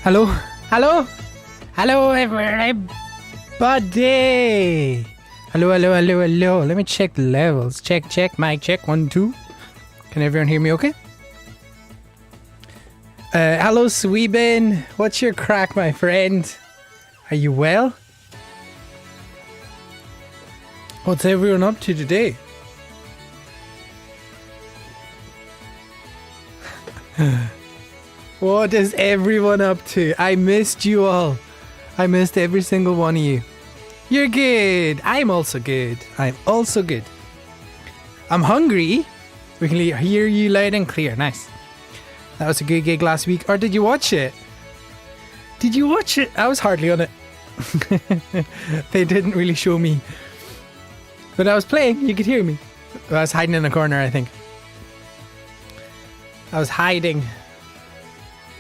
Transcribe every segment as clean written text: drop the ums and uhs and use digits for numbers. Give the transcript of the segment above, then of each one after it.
Hello? Hello? Hello, everybody! Hello, hello, hello, hello. Let me check the levels. Check, check, mic check. 1, 2. Can everyone hear me okay? Hello, Sweeben. What's your crack, my friend? Are you well? What's everyone up to today? What is everyone up to? I missed you all. I missed every single one of you. You're good. I'm also good. I'm also good. I'm hungry. We can hear you loud and clear. Nice. That was a good gig last week. Or did you watch it? Did you watch it? I was hardly on it. They didn't really show me. But I was playing. You could hear me. I was hiding in a corner, I think. I was hiding.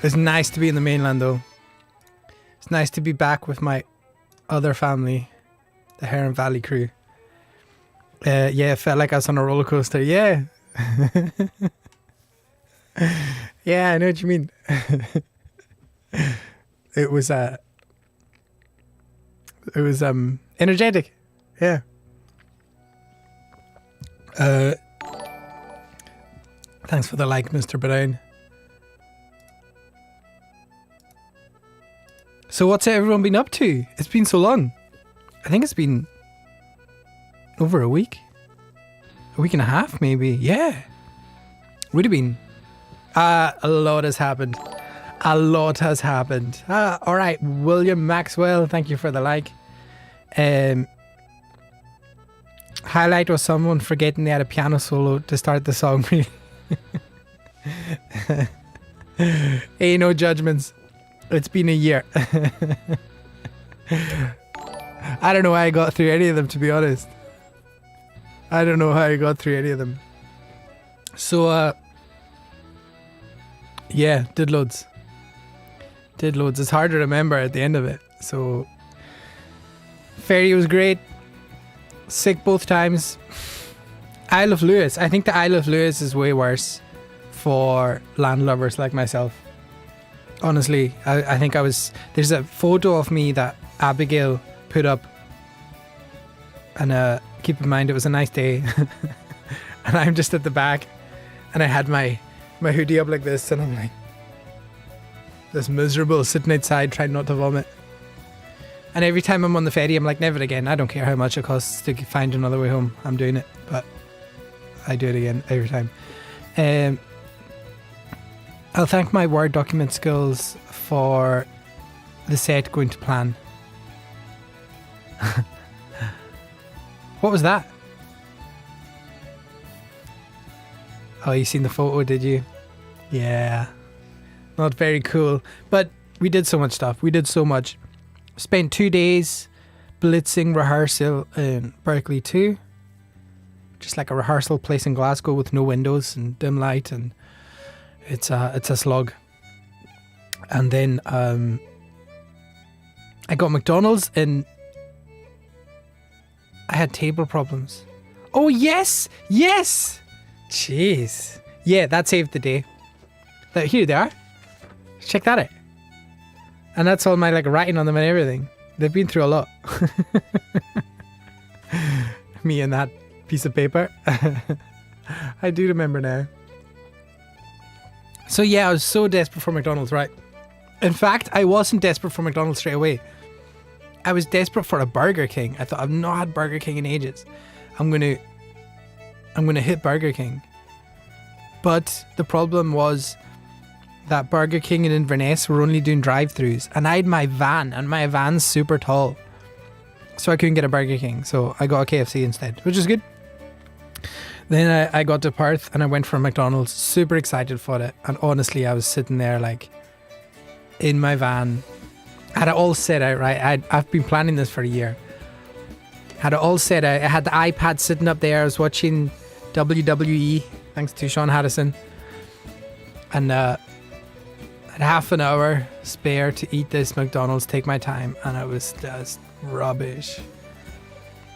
It's nice to be in the mainland, though. It's nice to be back with my other family, the Heron Valley crew. Yeah, it felt like I was on a roller coaster. Yeah. Yeah, I know what you mean. It was energetic. Yeah. Thanks for the like, Mr. Brown. So what's everyone been up to? It's been so long. I think it's been over a week. A week and a half, maybe. Yeah. Would have been. A lot has happened. A lot has happened. All right, William Maxwell, thank you for the like. Highlight was someone forgetting they had a piano solo to start the song. Ain't no judgments. It's been a year. I don't know how I got through any of them, to be honest. I don't know how I got through any of them. So, yeah, did loads. Did loads. It's hard to remember at the end of it. So, ferry was great. Sick both times. Isle of Lewis. I think the Isle of Lewis is way worse for landlubbers like myself. Honestly, I think I was... There's a photo of me that Abigail put up. And keep in mind, it was a nice day. And I'm just at the back. And I had my hoodie up like this. And I'm like... This miserable, sitting outside trying not to vomit. And every time I'm on the ferry, I'm like, never again. I don't care how much it costs to find another way home. I'm doing it. But I do it again every time. I'll thank my Word document skills for the set going to plan. What was that? Oh, you seen the photo, did you? Yeah. Not very cool. But we did so much stuff. We did so much. Spent 2 days blitzing rehearsal in Berkeley 2. Just like a rehearsal place in Glasgow with no windows and dim light, and it's a slog. And then I got McDonald's and I had table problems. Oh yes! Yes! Jeez. Yeah, that saved the day. Here they are. Check that out. And that's all my like writing on them and everything. They've been through a lot. Me and that piece of paper. I do remember now. So yeah, I was so desperate for McDonald's, right? In fact, I wasn't desperate for McDonald's straight away. I was desperate for a Burger King. I thought, I've not had Burger King in ages. I'm gonna hit Burger King. But the problem was that Burger King and Inverness were only doing drive-thrus, and I had my van, and my van's super tall, so I couldn't get a Burger King. So I got a KFC instead, which is good. Then I got to Perth and I went for a McDonald's, super excited for it. And honestly, I was sitting there like in my van. Had it all set out, right? I've been planning this for a year. Had it all set out. I had the iPad sitting up there. I was watching WWE, thanks to Sean Harrison. And I had half an hour spare to eat this McDonald's, take my time. And it was just rubbish.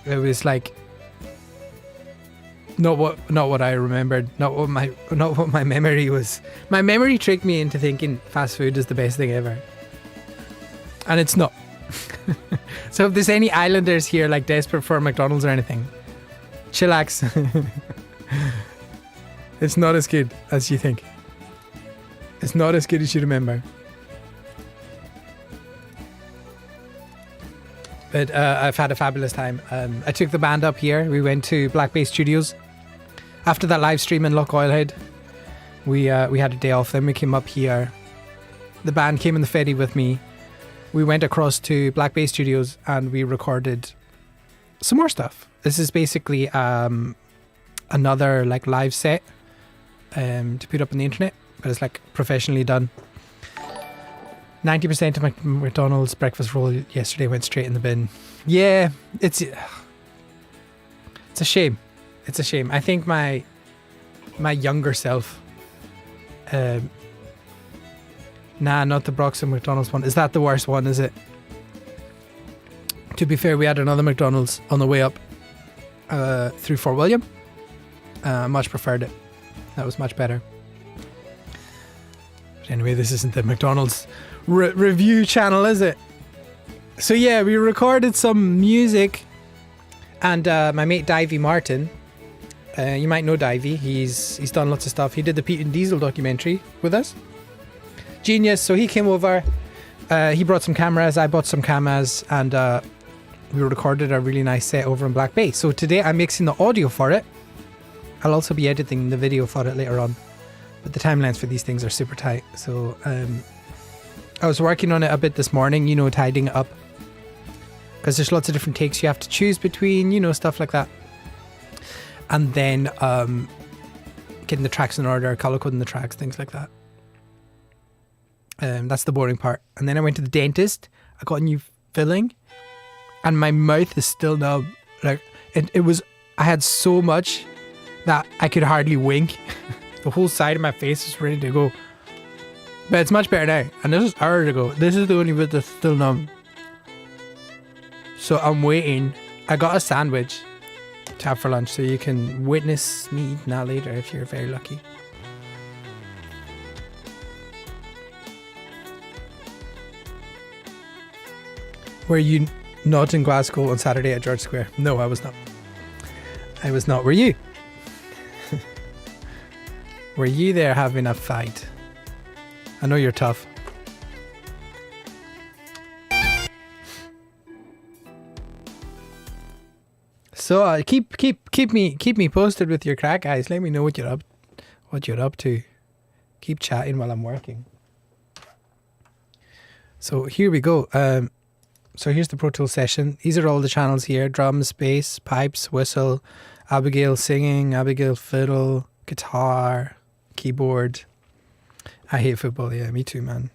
It was like... Not what I remembered. Not what my memory was. My memory tricked me into thinking fast food is the best thing ever, and it's not. So if there's any islanders here like desperate for McDonald's or anything, chillax. It's not as good as you think. It's not as good as you remember. But I've had a fabulous time. I took the band up here. We went to Black Bay Studios. After that live stream in Loch Oilhead, we had a day off. Then we came up here. The band came in the ferry with me. we went across to Black Bay Studios and we recorded some more stuff. This is basically another like live set to put up on the internet, but it's like professionally done. 90% of my McDonald's breakfast roll yesterday went straight in the bin. Yeah, it's a shame. It's a shame. I think my younger self. Nah, not the Broxton McDonald's one. Is that the worst one? Is it? To be fair, we had another McDonald's on the way up through Fort William. Much preferred it. That was much better. But anyway, this isn't the McDonald's review channel, is it? So yeah, we recorded some music, and my mate Divey Martin, you might know Divey. He's done lots of stuff. He did the Pete and Diesel documentary with us. Genius. So he came over. He brought some cameras. I bought some cameras, and we recorded a really nice set over in Black Bay. So today I'm mixing the audio for it. I'll also be editing the video for it later on, but the timelines for these things are super tight. So I was working on it a bit this morning, you know, tidying it up, because there's lots of different takes you have to choose between, you know, stuff like that. And then getting the tracks in order, color coding the tracks, things like that. That's the boring part. And then I went to the dentist. I got a new filling, and my mouth is still numb. Like it was. I had so much that I could hardly wink. The whole side of my face was ready to go. But it's much better now. And this is hours ago. This is the only bit that's still numb. So I'm waiting. I got a sandwich to have for lunch, so you can witness me eating that later if you're very lucky. Were you not in Glasgow on Saturday at George Square? No, I was not. I was not. Were you? Were you there having a fight? I know you're tough. So keep me posted with your crack, guys. Let me know what you're up to. Keep chatting while I'm working. So here we go. So here's the Pro Tools session. These are all the channels here: drums, bass, pipes, whistle, Abigail singing, Abigail fiddle, guitar, keyboard. I hate football. Yeah, me too, man.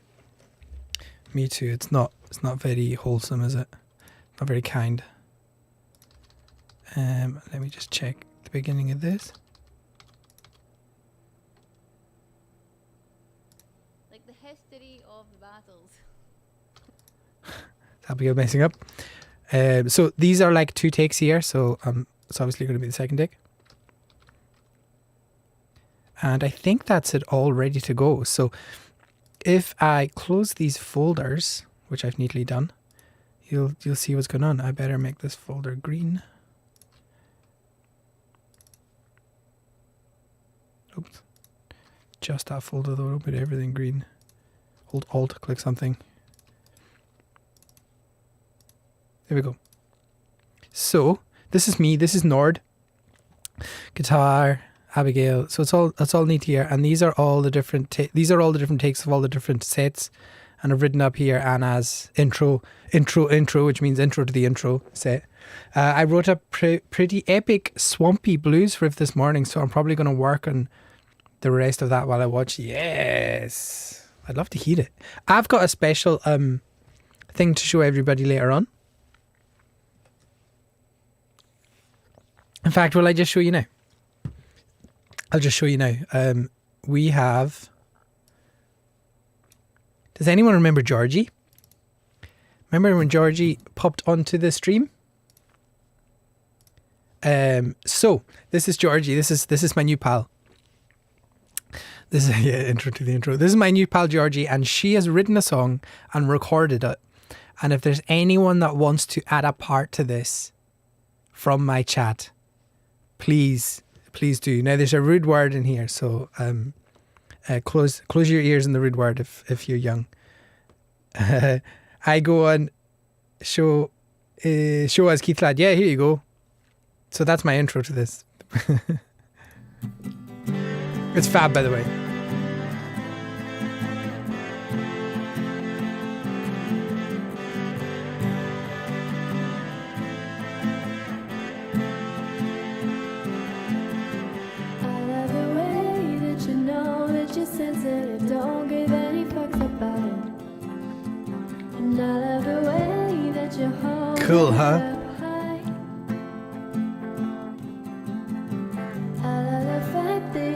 Me too. It's not very wholesome, is it? Not very kind. Let me just check the beginning of this. Like the history of the battles. Abigail messing up. So these are like 2 takes here, so it's obviously going to be the second take. And I think that's it all ready to go. So if I close these folders, which I've neatly done, you'll see what's going on. I better make this folder green. Oops. Just that folder though, but everything green. Hold Alt, click something. There we go. So this is me. This is Nord. Guitar, Abigail. So that's all neat here. And these are all the different takes of all the different sets. And I've written up here Anna's intro, which means intro to the intro set. I wrote a pretty epic swampy blues riff this morning, so I'm probably going to work on the rest of that while I watch. Yes, I'd love to hear it. I've got a special thing to show everybody later on. In fact, will I just show you now? I'll just show you now. We have... Does anyone remember Georgie? Remember when Georgie popped onto the stream? So this is Georgie. This is my new pal. This is intro to the intro. This is my new pal Georgie, and she has written a song and recorded it. And if there's anyone that wants to add a part to this from my chat, please do. Now there's a rude word in here, so close your ears in the rude word if you're young. I go on show as Keith Ladd. Yeah, here you go. So that's my intro to this. It's fab, by the way. cool, huh?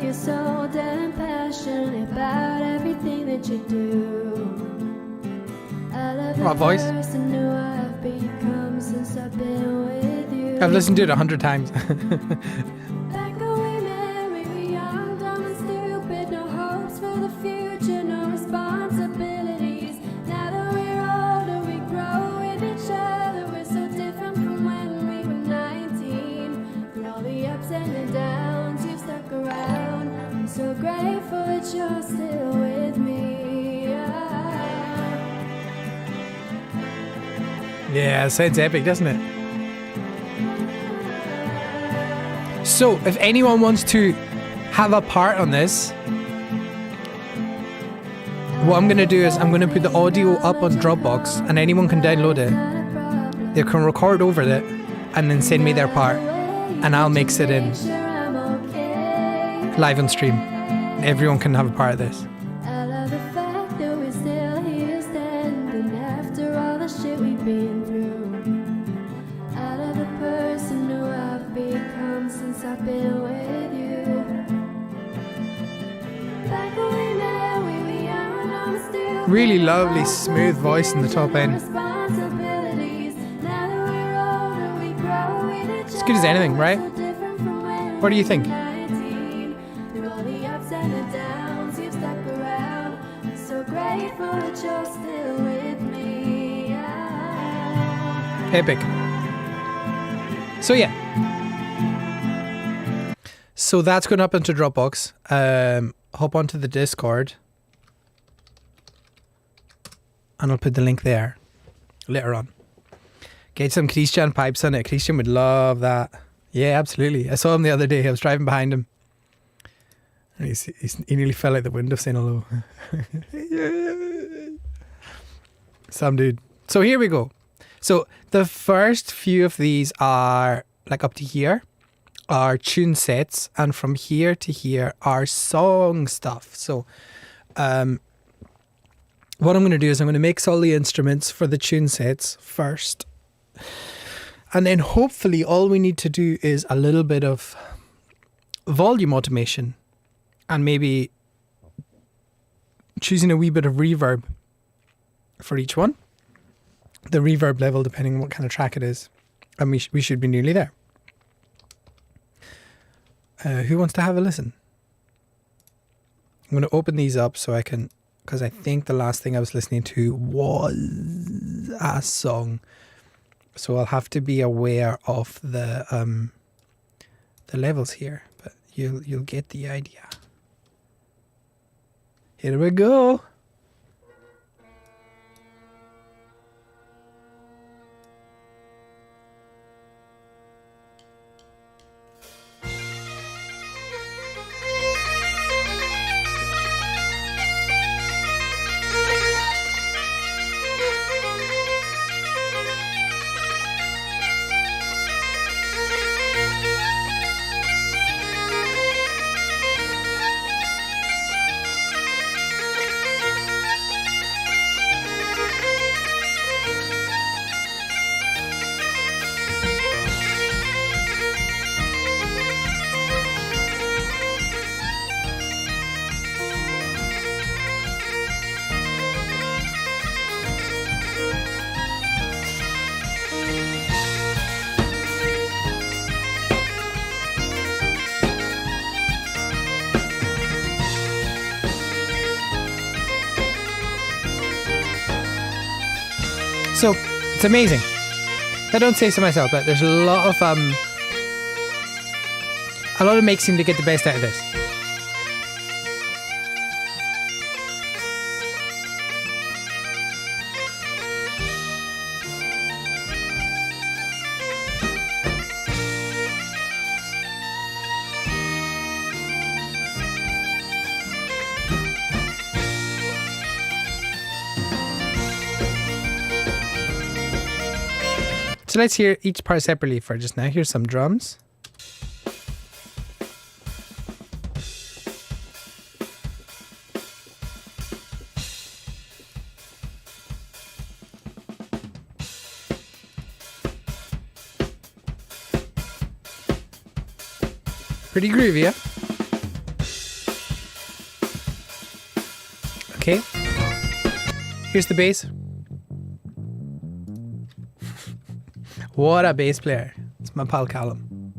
You're so damn passionate about everything that you do. I love My voice. the person who I've become since I've been with you. I've listened to it 100 times. Back when we met, we were young, dumb and stupid. No hopes for the future, no responsibilities. Now that we're older, we grow with each other. We're so different from when we were 19. Through all the ups and the downs, you've stuck around. I'm so grateful that you're still with me. Yeah, sounds epic, doesn't it? So, if anyone wants to have a part on this, what I'm going to do is I'm going to put the audio up on Dropbox and anyone can download it. They can record over it and then send me their part and I'll mix it in live on stream. Everyone can have a part of this. I love the fact that we're still here standing after all the shit we've been through. I love the person who I've become since I've been with you. Back when we met, we were young, I'm still Really lovely, smooth voice in the top end. responsibilities. Now that we're older, we grow with each As good as anything, right? other, so different from when What do you think? we were 19. Through all the ups and the downs, you've stuck around. I'm so grateful that you're still with me. Epic. So yeah. So that's going up into Dropbox. Hop onto the Discord. And I'll put the link there later on. Get some Christian pipes on it. Christian would love that. Yeah, absolutely. I saw him the other day. I was driving behind him. And he nearly fell out the window saying hello. Some dude. So here we go. So the first few of these are like up to here are tune sets, and from here to here are song stuff. So what I'm going to do is I'm going to mix all the instruments for the tune sets first. And then hopefully all we need to do is a little bit of volume automation and maybe choosing a wee bit of reverb for each one. The reverb level depending on what kind of track it is. And we should be nearly there. Who wants to have a listen? I'm going to open these up so I can, because I think the last thing I was listening to was a song. So I'll have to be aware of the levels here, but you'll get the idea. Here we go. So it's amazing. I don't say so myself, but there's a lot of mixing to get the best out of this. So let's hear each part separately for just now. Here's some drums. Pretty groovy, yeah? Okay. Here's the bass. What a bass player. It's my pal Callum.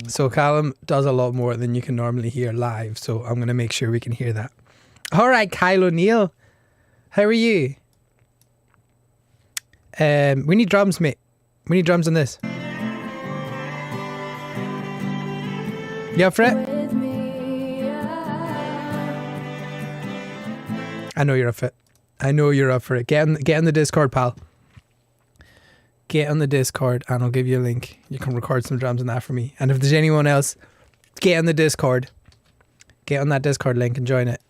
So Callum does a lot more than you can normally hear live, so I'm going to make sure we can hear that. All right, Kyle O'Neill. How are you? We need drums, mate. We need drums on this. You up for it? With me, I know you're up for it. I know you're up for it. Get on the Discord, pal. Get on the Discord and I'll give you a link. You can record some drums on that for me. And if there's anyone else, get on the Discord. Get on that Discord link and join it.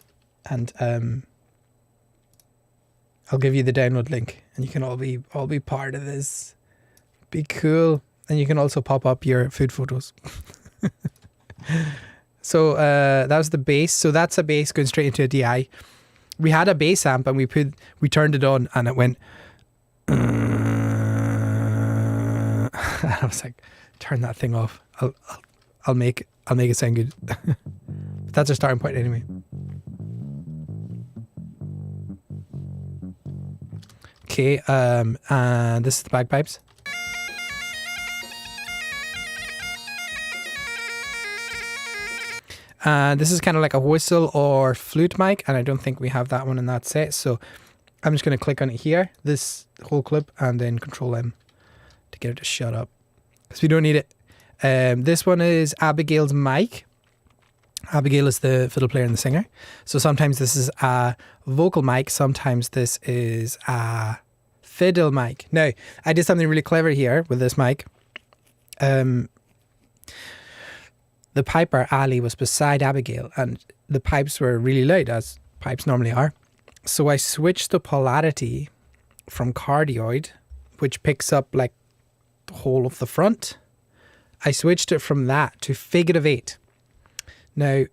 And I'll give you the download link and you can all be part of this. Be cool. And you can also pop up your food photos. So that was the bass. So that's a bass going straight into a DI. We had a bass amp and we turned it on and it went and I was like, turn that thing off. I'll make it sound good. But that's our starting point anyway. Okay, and this is the bagpipes. This is kind of like a whistle or flute mic, and I don't think we have that one in that set, so I'm just going to click on it here, this whole clip, and then Control M to get it to shut up, because we don't need it. This one is Abigail's mic. Abigail is the fiddle player and the singer, so sometimes this is a vocal mic, sometimes this is a fiddle mic. Now, I did something really clever here with this mic. The piper, Ali, was beside Abigail and the pipes were really loud, as pipes normally are. So I switched the polarity from cardioid, which picks up like the whole of the front. I switched it from that to figure of 8. Now,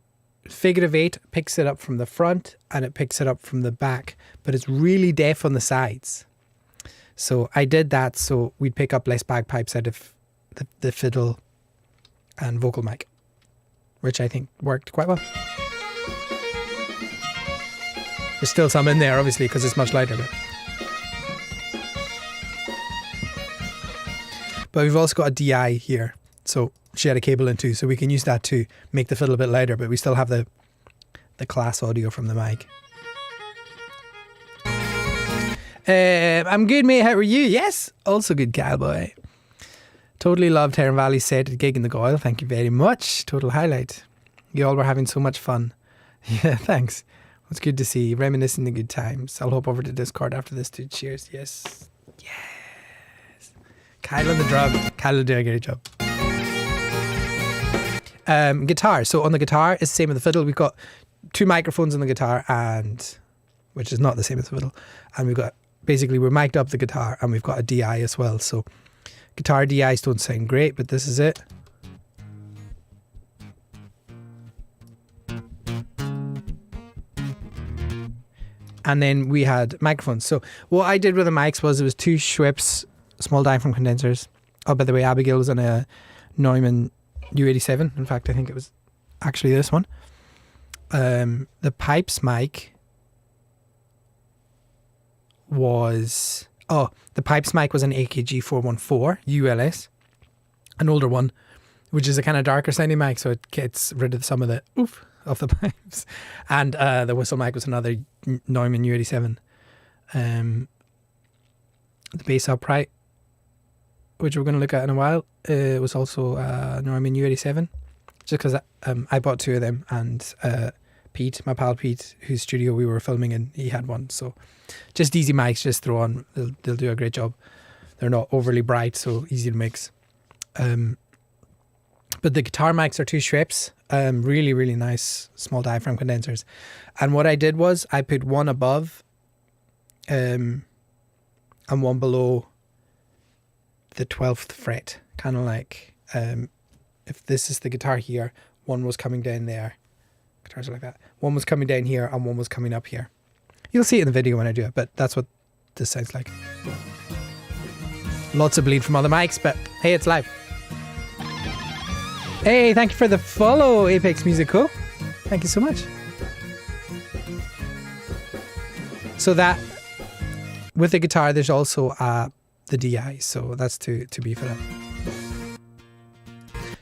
figure of 8 picks it up from the front and it picks it up from the back, but it's really deaf on the sides. So I did that so we'd pick up less bagpipes out of the fiddle and vocal mic, which I think worked quite well. There's still some in there, obviously, because it's much lighter. But we've also got a DI here. So she had a cable in too, so we can use that to make the fiddle a bit lighter, but we still have the class audio from the mic. I'm good, mate. How are you? Yes, also good, cowboy. Totally loved Heron Valley set at gig in the Goyle. Thank you very much. Total highlight. You all were having so much fun. Yeah, thanks. It's good to see you. Reminiscing the good times. I'll hop over to Discord after this too. Cheers. Yes. Yes. Kyle on the drum. Kyle will do a great job. Guitar. So on the guitar, it's the same with the fiddle. We've got 2 microphones on the guitar, and which is not the same as the fiddle. And we've got, basically, we're mic'd up the guitar and we've got a DI as well. So guitar DIs don't sound great, but this is it. And then we had microphones. So what I did with the mics was it was 2 Schweppes small diaphragm condensers. Oh, by the way, Abigail was on a Neumann U87. In fact, I think it was actually this one. The pipes mic was... Oh, the pipes mic was an AKG 414 ULS, an older one, which is a kind of darker sounding mic, so it gets rid of some of the oof of the pipes. And the whistle mic was another Neumann U87. The bass upright, which we're going to look at in a while, was also Neumann U87, just because I bought 2 of them, and Pete, my pal Pete, whose studio we were filming in, he had one. So just easy mics, just throw on. They'll do a great job. They're not overly bright, so easy to mix. But the guitar mics are 2 Schweppes, really, really nice small diaphragm condensers. And what I did was I put one above and one below the 12th fret. Kind of like if this is the guitar here, one was coming down there. Guitars are like that. One was coming down here and one was coming up here. You'll see it in the video when I do it, but that's what this sounds like. Lots of bleed from other mics, but hey, it's live. Hey, thank you for the follow, Apex Musical. Thank you so much. So that, with the guitar, there's also the DI, so that's to beef it up.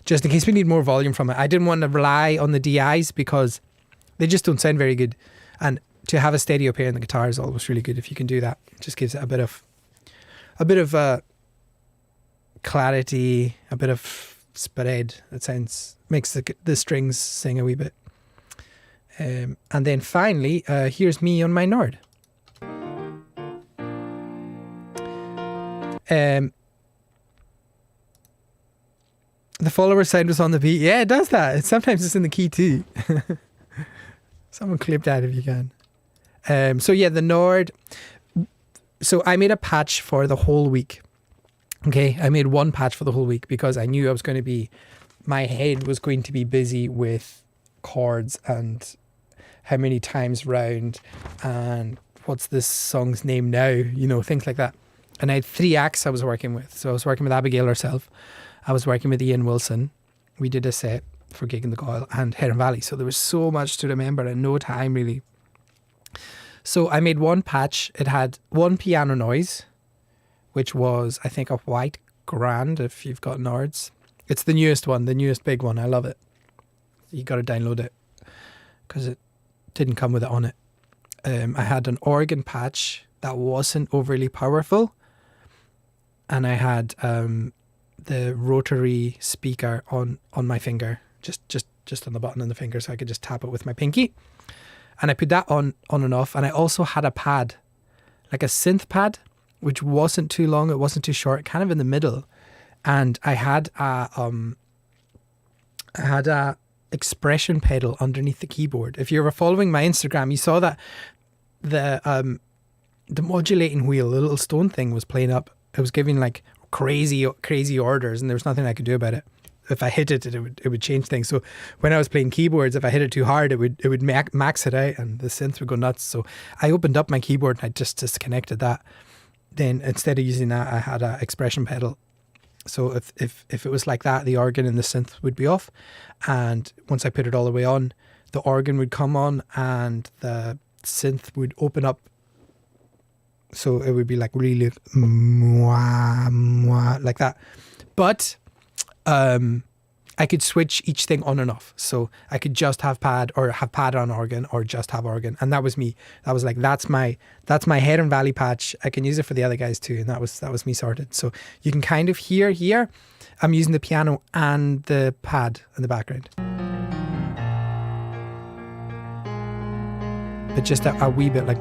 Just in case we need more volume from it. I didn't want to rely on the DIs because they just don't sound very good. And to have a steady pair in the guitar is always really good if you can do that. It just gives it a bit of clarity, a bit of spread. It makes the strings sing a wee bit. And then finally, here's me on my Nord. The follower sound was on the beat. Yeah, it does that. Sometimes it's in the key too. Someone clip that if you can. So yeah, the Nord. So I made a patch for the whole week. Okay, I made one patch for the whole week because I knew my head was going to be busy with chords and how many times round and what's this song's name now, things like that. And I had 3 acts I was working with. So I was working with Abigail herself. I was working with Ian Wilson. We did a set for Gig in the Coil and Heron Valley. So there was so much to remember and no time really. So I made one patch. It had one piano noise, which was, I think, a white grand if you've got Nords. It's the newest one, the newest big one. I love it. You got to download it because it didn't come with it on it. I had an organ patch that wasn't overly powerful. And I had the rotary speaker on my finger, just on the button on the finger, so I could just tap it with my pinky. And I put that on and off. And I also had a pad, like a synth pad, which wasn't too long, it wasn't too short, kind of in the middle. And I had a expression pedal underneath the keyboard. If you were following my Instagram, you saw that the modulating wheel, the little stone thing, was playing up. It was giving like crazy orders, and there was nothing I could do about it. If I hit it, it would change things. So when I was playing keyboards, if I hit it too hard, it would max it out, and the synth would go nuts. So I opened up my keyboard and I just disconnected that. Then instead of using that, I had an expression pedal. So if it was like that, the organ and the synth would be off, and once I put it all the way on, the organ would come on and the synth would open up. So it would be like really like that. But I could switch each thing on and off. So I could just have pad or have pad on organ or just have organ. And that was me. That was like, that's my Heron Valley patch. I can use it for the other guys too. And that was me sorted. So you can kind of hear here, I'm using the piano and the pad in the background. But just a wee bit like...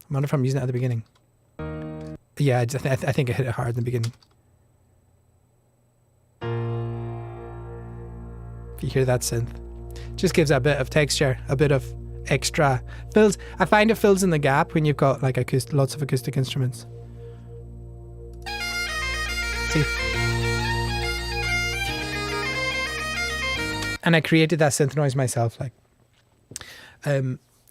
I wonder if I'm using it at the beginning. Yeah, I think I hit it hard in the beginning. If you hear that synth, just gives a bit of texture, a bit of extra fills. I find it fills in the gap when you've got like lots of acoustic instruments. See? And I created that synth noise myself. Like,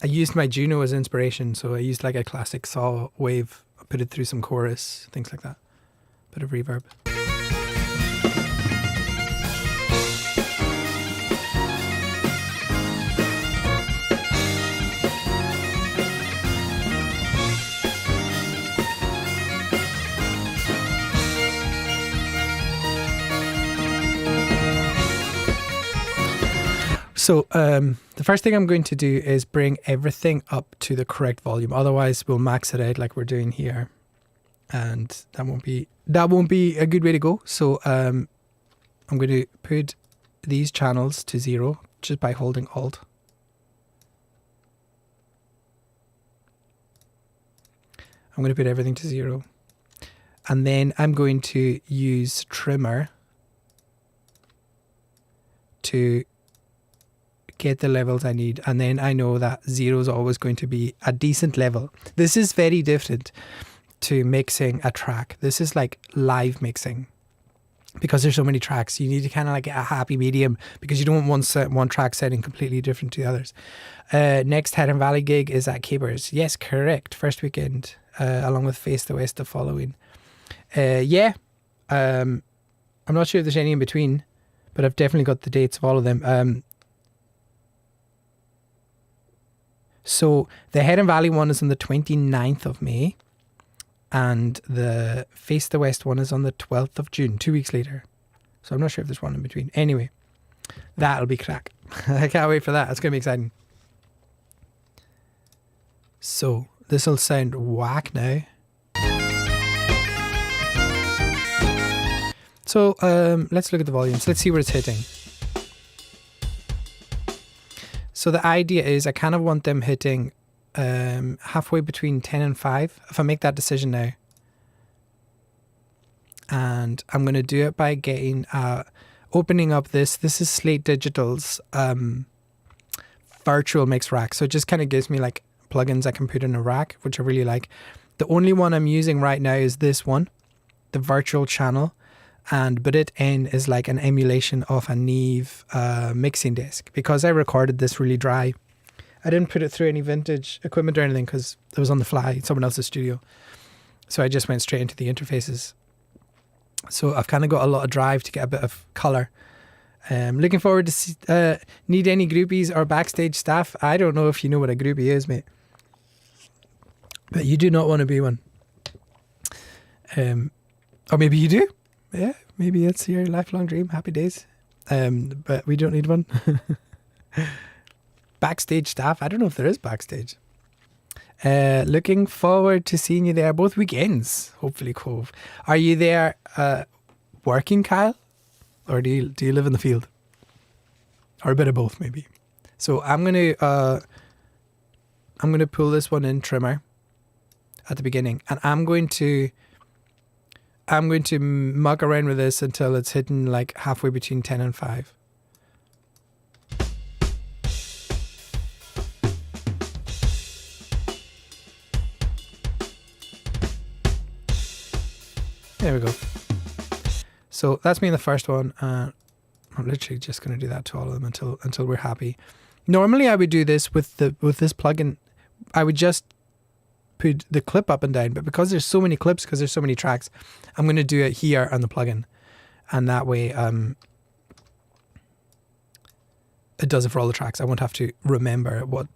I used my Juno as inspiration, so I used like a classic saw wave. I put it through some chorus, things like that. Bit of reverb. So the first thing I'm going to do is bring everything up to the correct volume. Otherwise, we'll max it out like we're doing here, and that won't be a good way to go. So I'm going to put these channels to 0 just by holding Alt. I'm going to put everything to 0, and then I'm going to use Trimmer to get the levels I need, and then I know that 0 is always going to be a decent level. This is very different to mixing a track. This is like live mixing. because there's so many tracks. You need to kind of like get a happy medium because you don't want one track sounding completely different to the others. Next Heron Valley gig is at Capers. Yes, correct. First weekend, along with Face the West the following. I'm not sure if there's any in between, but I've definitely got the dates of all of them. So the Heron Valley one is on the 29th of May. And the Face the West one is on the 12th of June, 2 weeks later. So I'm not sure if there's one in between. Anyway, that'll be crack. I can't wait for that. It's going to be exciting. So this will sound whack now. So let's look at the volumes. Let's see where it's hitting. So the idea is I kind of want them hitting halfway between 10 and 5. If I make that decision now. And I'm going to do it by getting, opening up this. This is Slate Digital's virtual mix rack. So it just kind of gives me like plugins I can put in a rack, which I really like. The only one I'm using right now is this one, the virtual channel. But it N is like an emulation of a Neve mixing disc. Because I recorded this really dry, I didn't put it through any vintage equipment or anything because it was on the fly in someone else's studio. So I just went straight into the interfaces. So I've kind of got a lot of drive to get a bit of colour. Looking forward to see, need any groupies or backstage staff. I don't know if you know what a groupie is, mate. But you do not want to be one. Or maybe you do. Yeah, maybe it's your lifelong dream. Happy days. But we don't need one. Backstage staff. I don't know if there is backstage. Looking forward to seeing you there both weekends. Hopefully, Cove. Are you there working, Kyle? Or do you live in the field? Or a bit of both, maybe. So I'm gonna pull this one in trimmer at the beginning, and I'm going to muck around with this until it's hitting like halfway between 10 and 5. There we go. So that's me in the first one. I'm literally just going to do that to all of them until we're happy. Normally I would do this with this plugin. I would just put the clip up and down, but because there's so many clips, because there's so many tracks, I'm going to do it here on the plugin, and that way it does it for all the tracks. I won't have to remember what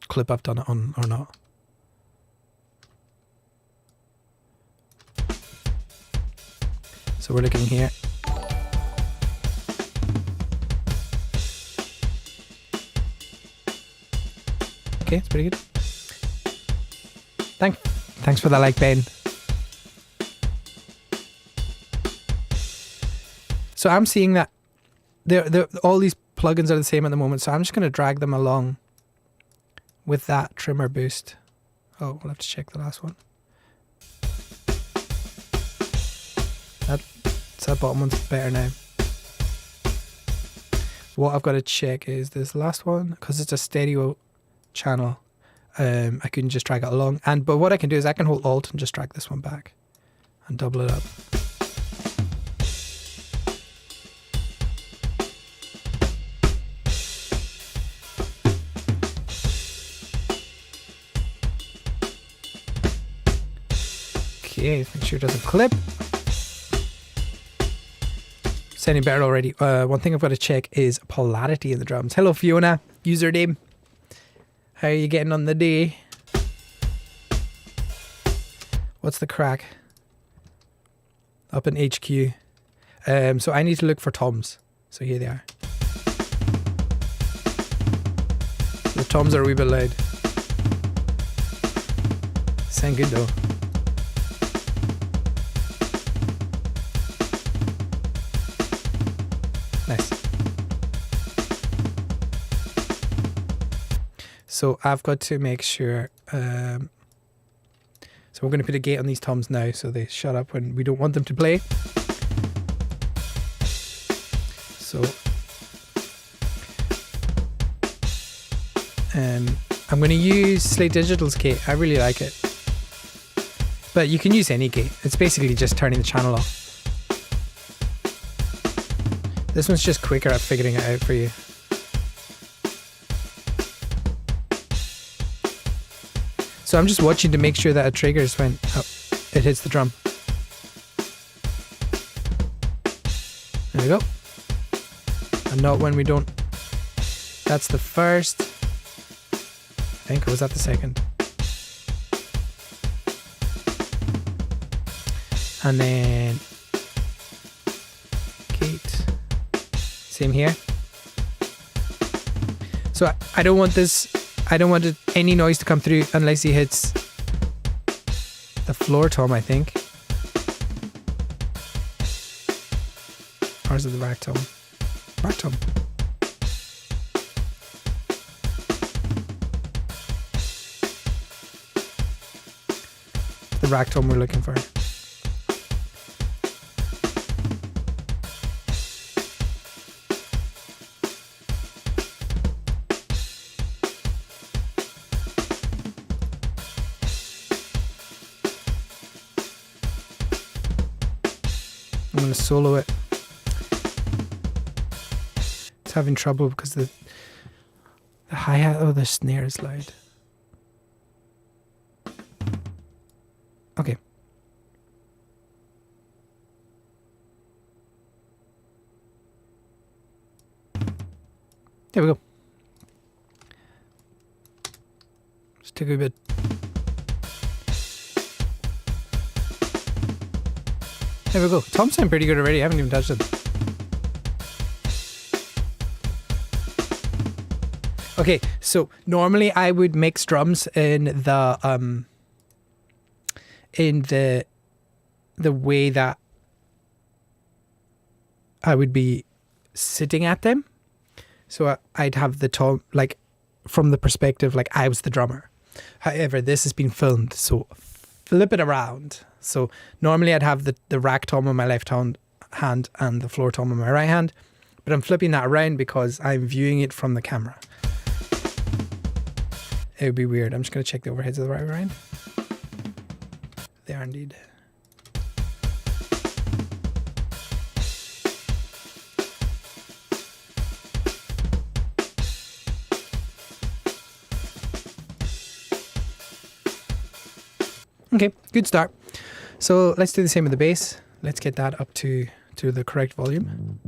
clip I've done it on or not. So we're looking here. Okay, it's pretty good. Thanks for that like, Ben. So I'm seeing that all these plugins are the same at the moment, so I'm just going to drag them along with that trimmer boost. Oh, we'll have to check the last one. That bottom one's better now. What I've got to check is this last one, because it's a stereo channel. I can just drag it along, but what I can do is I can hold Alt and just drag this one back and double it up. Okay, make sure it doesn't clip. Sounding better already. One thing I've got to check is polarity in the drums. Hello, Fiona. Username. How are you getting on the day? What's the crack? Up in HQ. So I need to look for toms. So here they are. The toms are a wee bit loud. Sound good though. Nice. So I've got to make sure, so we're going to put a gate on these toms now so they shut up when we don't want them to play. So I'm going to use Slate Digital's gate. I really like it. But you can use any gate. It's basically just turning the channel off. This one's just quicker at figuring it out for you. So I'm just watching to make sure that it triggers when it hits the drum. There we go. And not when we don't. That's the first. I think, or was that the second? And then Kate. Same here. So I don't want this. I don't want any noise to come through unless he hits the floor tom, I think. Or is it the rack tom? Rack tom. The rack tom we're looking for. I'm going to solo it. It's having trouble because the hi-hat, oh, the snare is loud. Okay. There we go. Just take a bit. There we go. Toms sound pretty good already. I haven't even touched them. Okay, so normally I would mix drums in the way that I would be sitting at them. So I'd have the tom, like, from the perspective like I was the drummer. However, this has been filmed, so flip it around. So normally I'd have the rack tom on my left hand and the floor tom on my right hand, but I'm flipping that around because I'm viewing it from the camera. It would be weird. I'm just going to check the overheads of the right around. They are indeed. Okay, good start. So let's do the same with the bass. Let's get that up to the correct volume.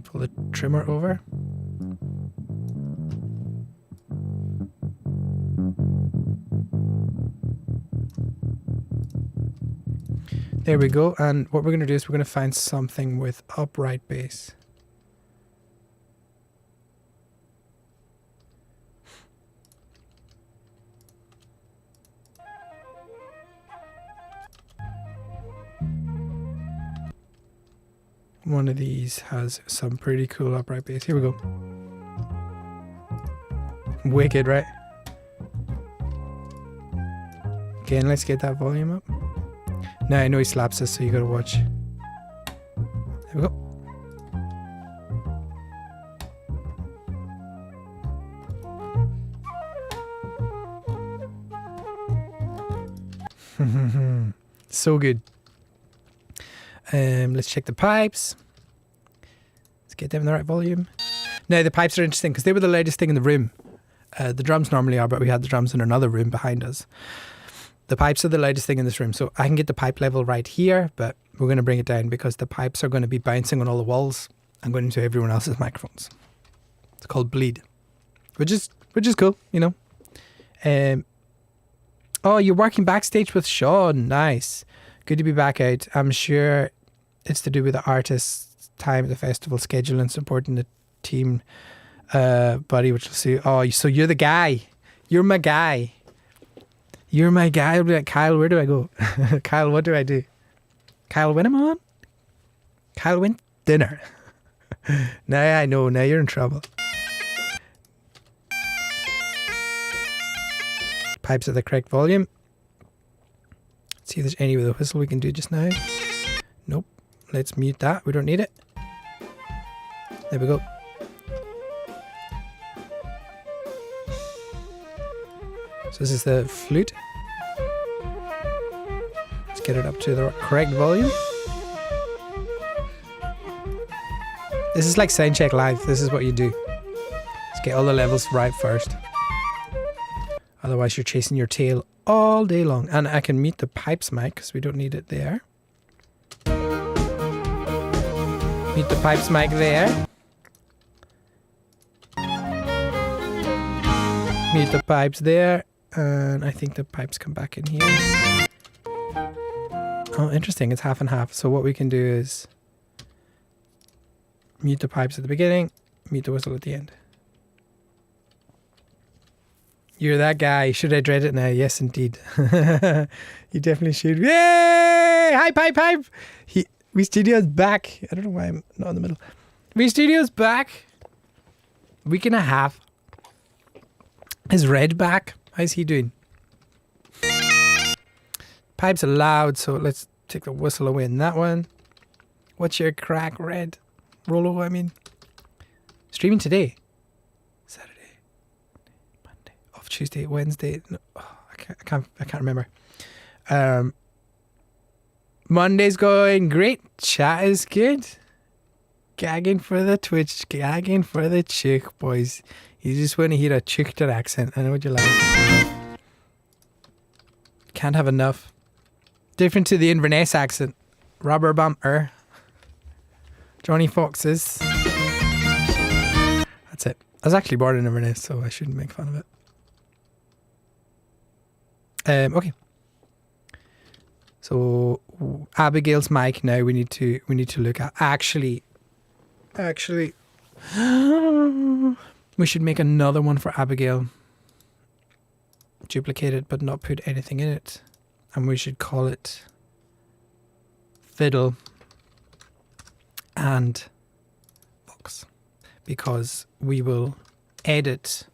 Pull the trimmer over. There we go. And what we're going to do is we're going to find something with upright bass. One of these has some pretty cool upright bass. Here we go. Wicked, right? Again, let's get that volume up. Now I know he slaps us, so you gotta watch. There we go. So good. Let's check the pipes. Let's get them in the right volume. Now the pipes are interesting because they were the loudest thing in the room. The drums normally are, but we had the drums in another room behind us. The pipes are the loudest thing in this room. So I can get the pipe level right here, but we're going to bring it down because the pipes are going to be bouncing on all the walls and going into everyone else's microphones. It's called bleed, which is cool, you know. Oh, you're working backstage with Sean. Nice. Good to be back out. I'm sure it's to do with the artist's time at the festival schedule and supporting the team, buddy, which we'll see. Oh, so you're the guy. You're my guy. You're my guy. I'll be like, Kyle, where do I go? Kyle, what do I do? Kyle, when am I on? Kyle, when? Dinner. Now I know. Now you're in trouble. Pipes at the correct volume. Let's see if there's any with a whistle we can do just now. Nope. Let's mute that. We don't need it. There we go. So this is the flute. Let's get it up to the correct volume. This is like Soundcheck Live. This is what you do. Let's get all the levels right first. Otherwise you're chasing your tail all day long. And I can mute the pipes mic because we don't need it there. Mute the pipes mic there. Mute the pipes there. And I think the pipes come back in here. Oh, interesting. It's half and half. So what we can do is mute the pipes at the beginning, mute the whistle at the end. You're that guy. Should I dread it now? Yes, indeed. You definitely should. Yay! Hi, pipe, pipe! We Studio's back. I don't know why I'm not in the middle. We Studio's back. Week and a half. Is Red back? How's he doing? Pipes are loud, so let's take the whistle away in that one. What's your crack, Red? Rolo, I mean. Streaming today. Saturday. Monday. Off Tuesday, Wednesday. No, oh, I can't remember. Monday's going great. Chat is good. Gagging for the Twitch. Gagging for the chick, boys. You just want to hear a Chickter accent. I know what you like. Can't have enough. Different to the Inverness accent. Rubber bumper. Johnny Fox's. That's it. I was actually born in Inverness, so I shouldn't make fun of it. Okay. So Abigail's mic now we need to look at. Actually we should make another one for Abigail. Duplicate it but not put anything in it. And we should call it Fiddle and Vox, because we will mix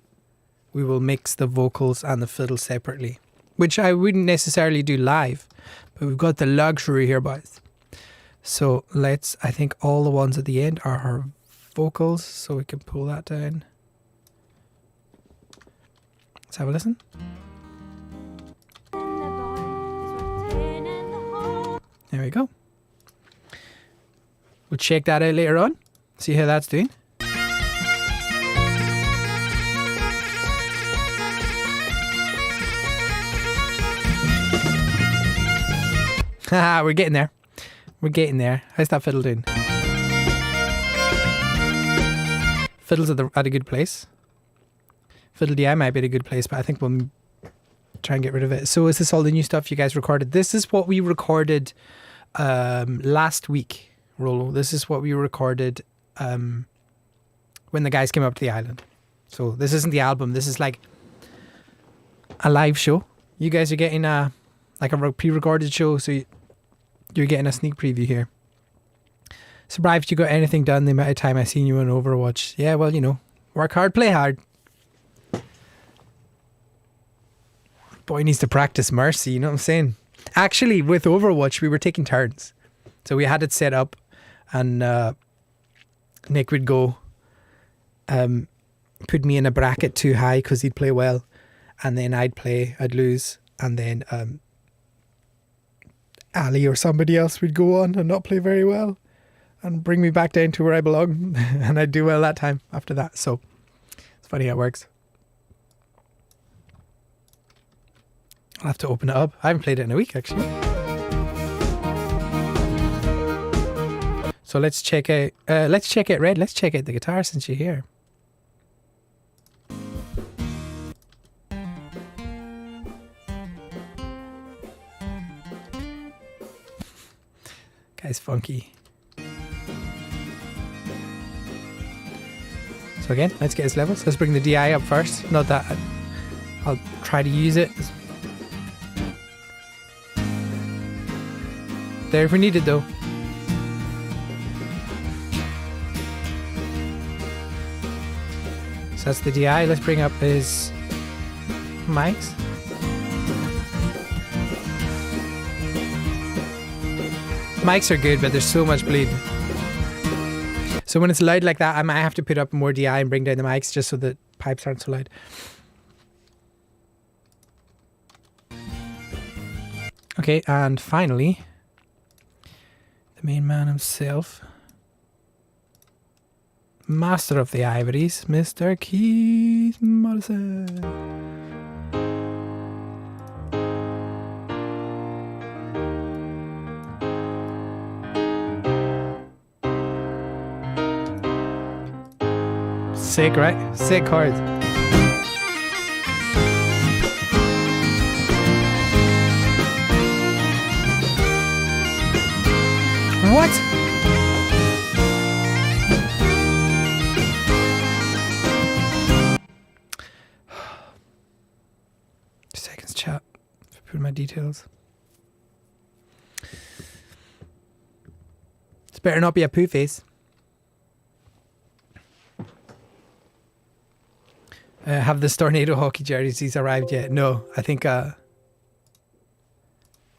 the vocals and the fiddle separately, which I wouldn't necessarily do live, but we've got the luxury here, boys. So I think all the ones at the end are her vocals, so we can pull that down. Let's have a listen. There we go. We'll check that out later on. See how that's doing. Haha, we're getting there. We're getting there. How's that fiddle doing? Fiddle's at a good place. Fiddle DI might be at a good place, but I think we'll try and get rid of it. So is this all the new stuff you guys recorded? This is what we recorded last week, Rolo. This is what we recorded when the guys came up to the island. So this isn't the album. This is like a live show. You guys are getting a pre-recorded show, so you're getting a sneak preview here. Surprised you got anything done the amount of time I seen you on Overwatch. Yeah, well, you know, work hard, play hard. Boy needs to practice mercy, you know what I'm saying? Actually, with Overwatch, we were taking turns. So we had it set up, and Nick would go put me in a bracket too high because he'd play well, and then I'd lose, and then Ali or somebody else would go on and not play very well and bring me back down to where I belong, and I'd do well that time after that. So it's funny how it works. I'll have to open it up. I haven't played it in a week, actually. So let's check out Red. Let's check out the guitar since you're here. Guy's funky. So again, let's get his levels. Let's bring the DI up first. Not that I'll try to use it. There if we need it though. So that's the DI. Let's bring up his mics. Mics are good, but there's so much bleed. So when it's loud like that, I might have to put up more DI and bring down the mics just so the pipes aren't so loud. Okay, and finally, the main man himself. Master of the Ivories, Mr. Keith Morrison. Sick, right? Sick cards. What? Seconds chat. Put my details. This better not be a poo face. Have the Tornado hockey jerseys arrived yet? No, I think I'll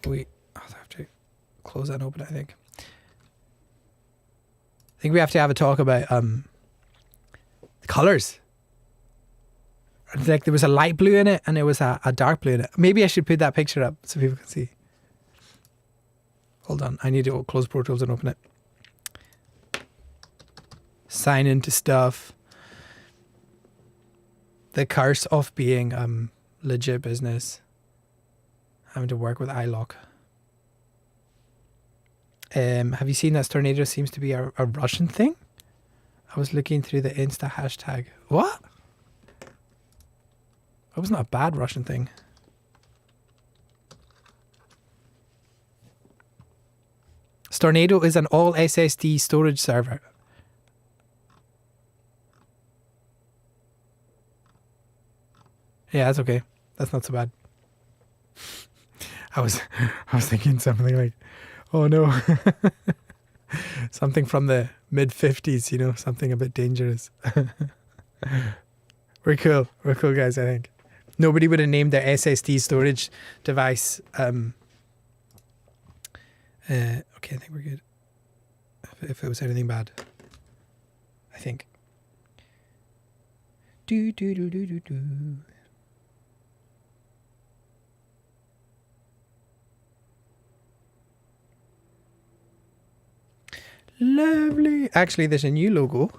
have to close that and open it, I think. I think we have to have a talk about the colours. Like there was a light blue in it and there was a dark blue in it. Maybe I should put that picture up so people can see. Hold on, I need to close Pro Tools and open it. Sign into stuff. The curse of being legit business. Having to work with iLock. Have you seen that Tornado seems to be a Russian thing? I was looking through the Insta hashtag. What? That was not a bad Russian thing. Tornado is an all SSD storage server. Yeah, that's okay. That's not so bad. I was thinking something like, oh no. Something from the mid-50s, you know, something a bit dangerous. We're cool. We're cool guys, I think. Nobody would have named their SSD storage device. Okay, I think we're good. If it was anything bad. I think. Do. Lovely. Actually, there's a new logo.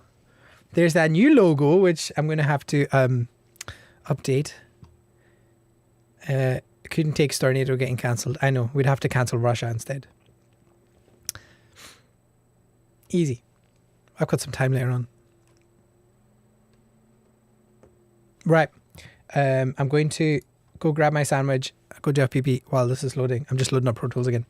There's that new logo, which I'm going to have to update. Couldn't take Tornado getting cancelled. I know. We'd have to cancel Russia instead. Easy. I've got some time later on. Right. I'm going to go grab my sandwich, go do a pee while this is loading. I'm just loading up Pro Tools again.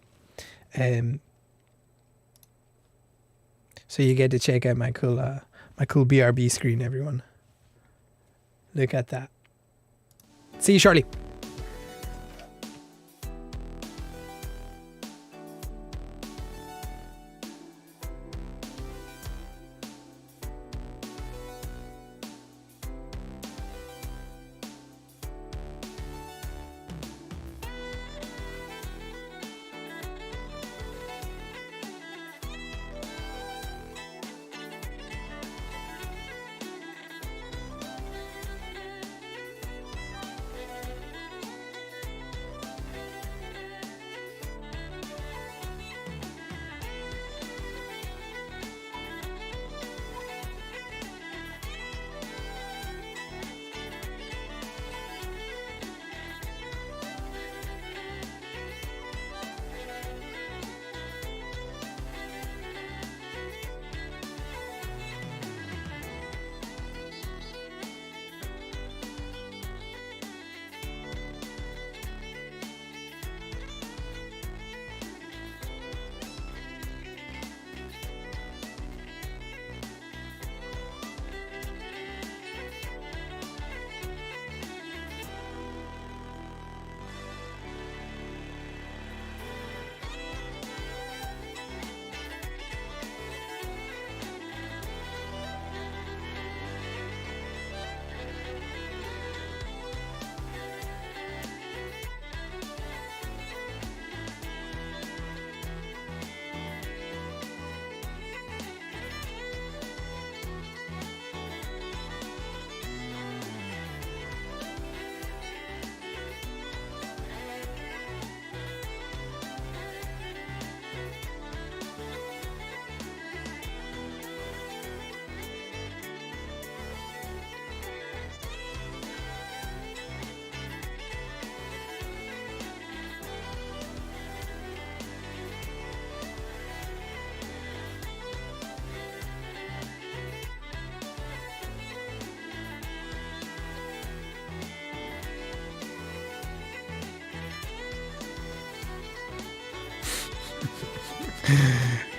So you get to check out my cool BRB screen, everyone. Look at that. See you shortly.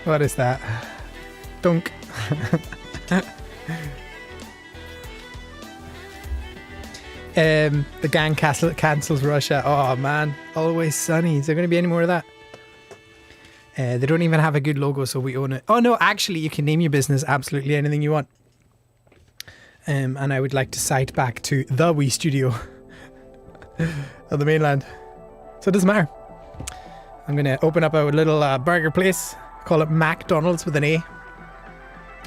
What is that? Dunk. The gang cancels Russia. Oh man, Always Sunny. Is there going to be any more of that? They don't even have a good logo, so we own it. Oh no, actually, you can name your business absolutely anything you want. And I would like to cite back to the Wii Studio of the mainland. So it doesn't matter. I'm going to open up a little burger place. Call it McDonald's with an A.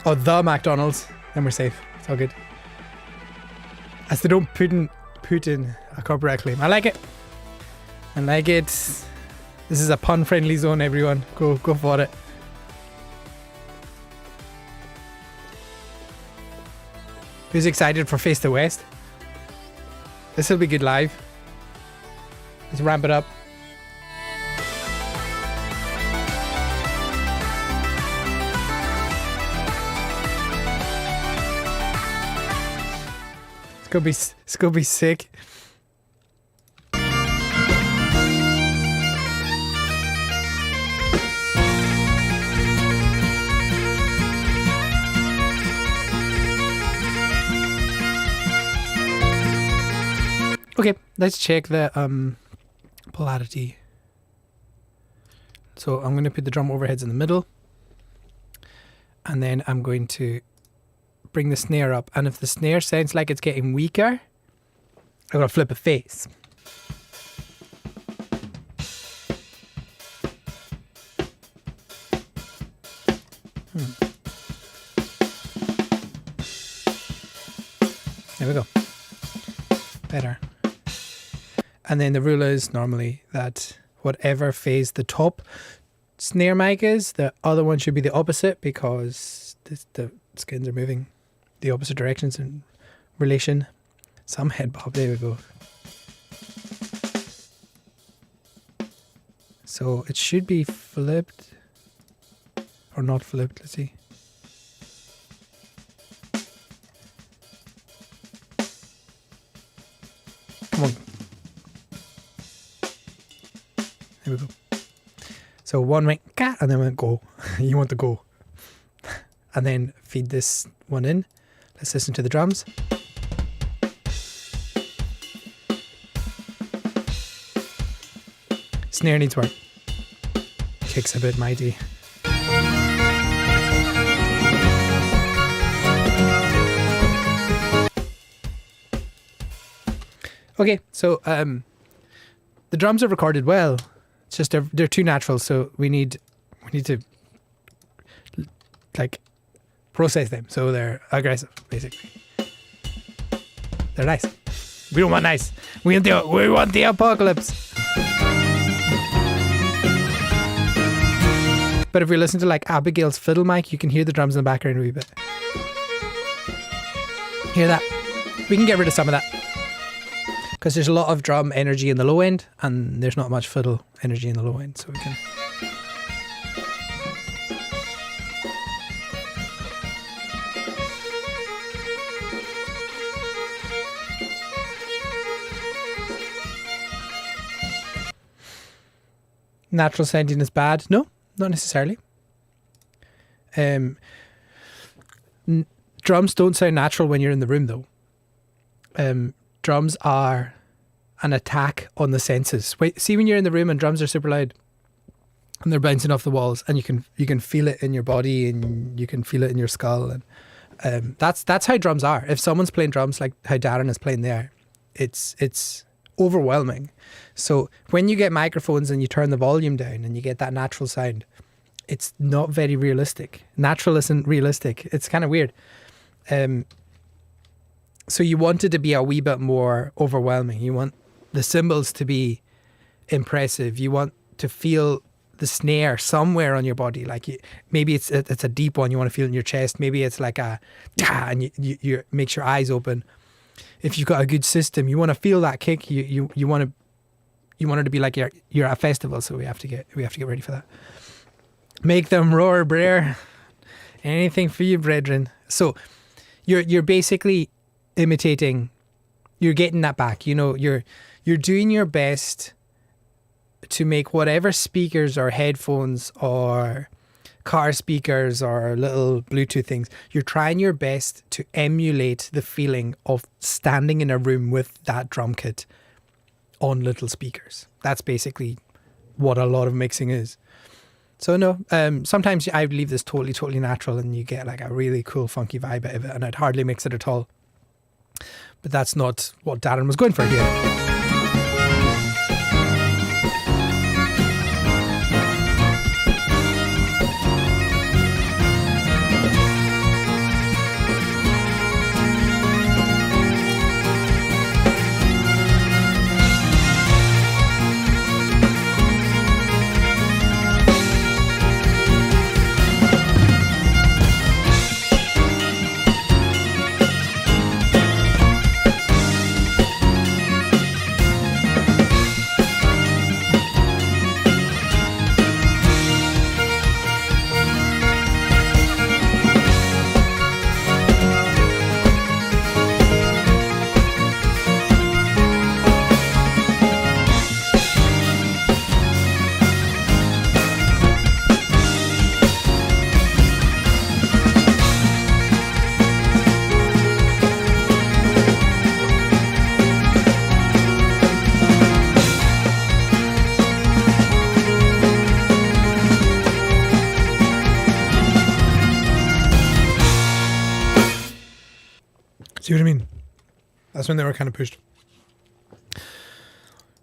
Oh, the McDonald's. Then we're safe. It's all good. As they don't put in a copyright claim. I like it. I like it. This is a pun-friendly zone, everyone. Go for it. Who's excited for Face the West? This will be good live. Let's ramp it up. It's gonna be sick. Okay, let's check the polarity. So I'm going to put the drum overheads in the middle, and then I'm going to bring the snare up, and if the snare sounds like it's getting weaker, I'm going to flip a face. There we go. Better. And then the rule is normally that whatever phase the top snare mic is, the other one should be the opposite, because the skins are moving the opposite directions in relation. Some head bob. There we go. So it should be flipped or not flipped. Let's see. Come on. There we go. So one went cat and then went go. You want to go. And then feed this one in. Let's listen to the drums. Snare needs work. Kicks a bit mighty. Okay, so the drums are recorded well. It's just they're too natural, so we need to like process them, so they're aggressive, basically. They're nice. We don't want nice. We want the apocalypse. But if we listen to like Abigail's fiddle mic, you can hear the drums in the background a wee bit. Hear that? We can get rid of some of that, because there's a lot of drum energy in the low end, and there's not much fiddle energy in the low end, so we can. Natural sounding is bad? No, not necessarily. Drums don't sound natural when you're in the room, though. Drums are an attack on the senses. See when you're in the room and drums are super loud and they're bouncing off the walls, and you can feel it in your body and you can feel it in your skull, and that's how drums are. If someone's playing drums like how Darren is playing there, it's overwhelming. So when you get microphones and you turn the volume down and you get that natural sound, it's not very realistic. Natural isn't realistic. It's kind of weird. So you want it to be a wee bit more overwhelming. You want the cymbals to be impressive. You want to feel the snare somewhere on your body. Like maybe it's a deep one. You want to feel it in your chest. Maybe it's like a and you makes your eyes open. If you've got a good system, you want to feel that kick. You want it to be like you're at a festival. So we have to get ready for that. Make them roar, brer. Anything for you, brethren. So you're basically imitating. You're getting that back. You know, you're doing your best to make whatever speakers or headphones or car speakers or little Bluetooth things, you're trying your best to emulate the feeling of standing in a room with that drum kit on little speakers. That's basically what a lot of mixing is. So no, sometimes I would leave this totally natural and you get like a really cool funky vibe out of it, and I'd hardly mix it at all. But that's not what Darren was going for here. See what I mean? That's when they were kind of pushed.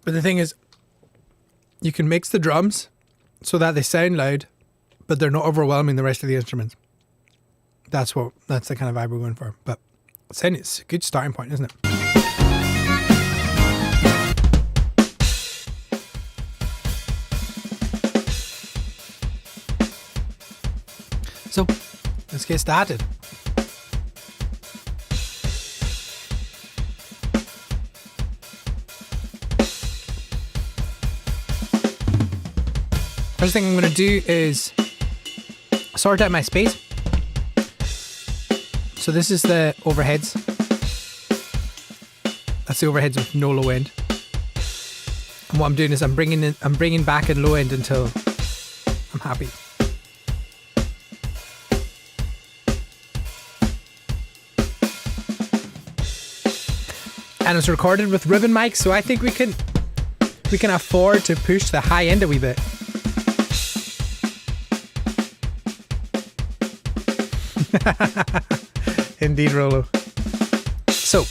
But the thing is, you can mix the drums so that they sound loud, but they're not overwhelming the rest of the instruments. That's the kind of vibe we're going for. But it's a good starting point, isn't it? So, let's get started. First thing I'm going to do is sort out my space. So this is the overheads. That's the overheads with no low end. And what I'm doing is I'm bringing back a low end until I'm happy. And it's recorded with ribbon mics, so I think we can afford to push the high end a wee bit. Indeed, Rolo. So,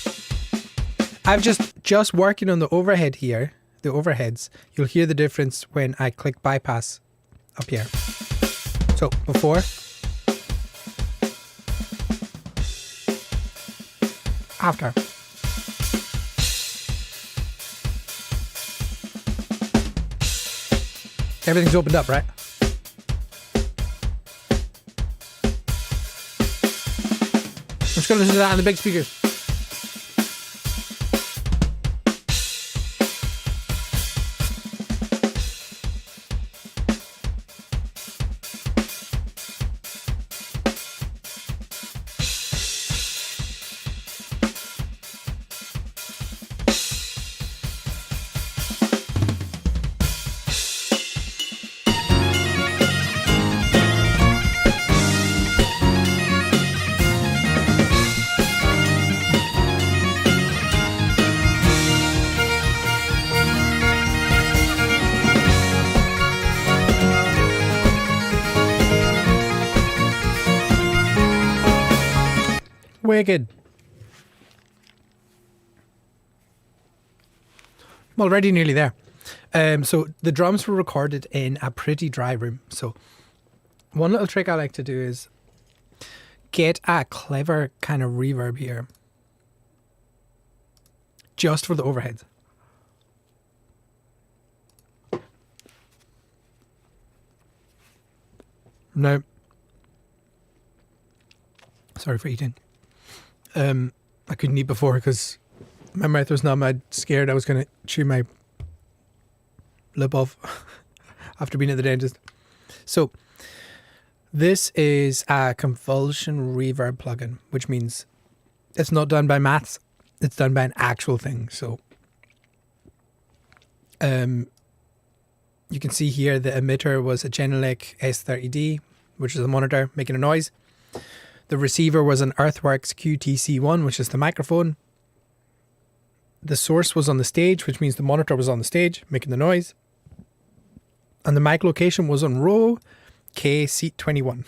I've just working on the overhead here, the overheads. You'll hear the difference when I click bypass up here. So, before. After. Everything's opened up, right? I'm just going to listen to that on the big speakers. Wicked. I'm already nearly there. So the drums were recorded in a pretty dry room. So one little trick I like to do is get a clever kind of reverb here. Just for the overhead. Now, sorry for eating. I couldn't eat before because my mouth was numb. I'd scared I was going to chew my lip off after being at the dentist. So this is a convulsion reverb plugin, which means it's not done by maths. It's done by an actual thing. So You can see here the emitter was a Genelec S30D, which is a monitor making a noise. The receiver was an Earthworks QTC1, which is the microphone. The source was on the stage, which means the monitor was on the stage making the noise. And the mic location was on row K, seat 21.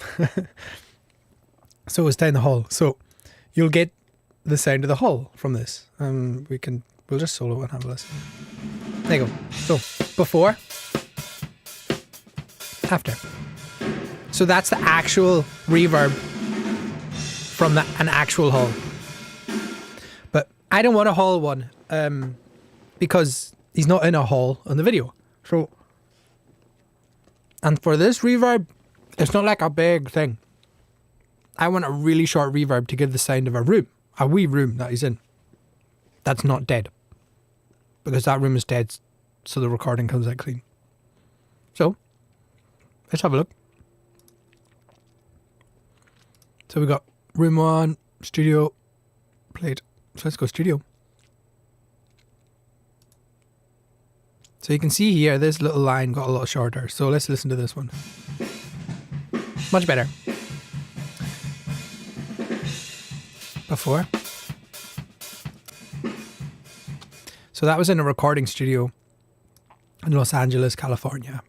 So it was down the hall. So you'll get the sound of the hall from this. We'll just solo and have a listen. There you go. So before, after. So that's the actual reverb from an actual hall. But I don't want a hall one because he's not in a hall on the video. So, and for this reverb, it's not like a big thing. I want a really short reverb to give the sound of a wee room that he's in. That's not dead. Because that room is dead, so the recording comes out clean. So, let's have a look. So we got room 1, studio, played. So let's go studio. So you can see here, this little line got a lot shorter. So let's listen to this one. Much better. Before. So that was in a recording studio in Los Angeles, California.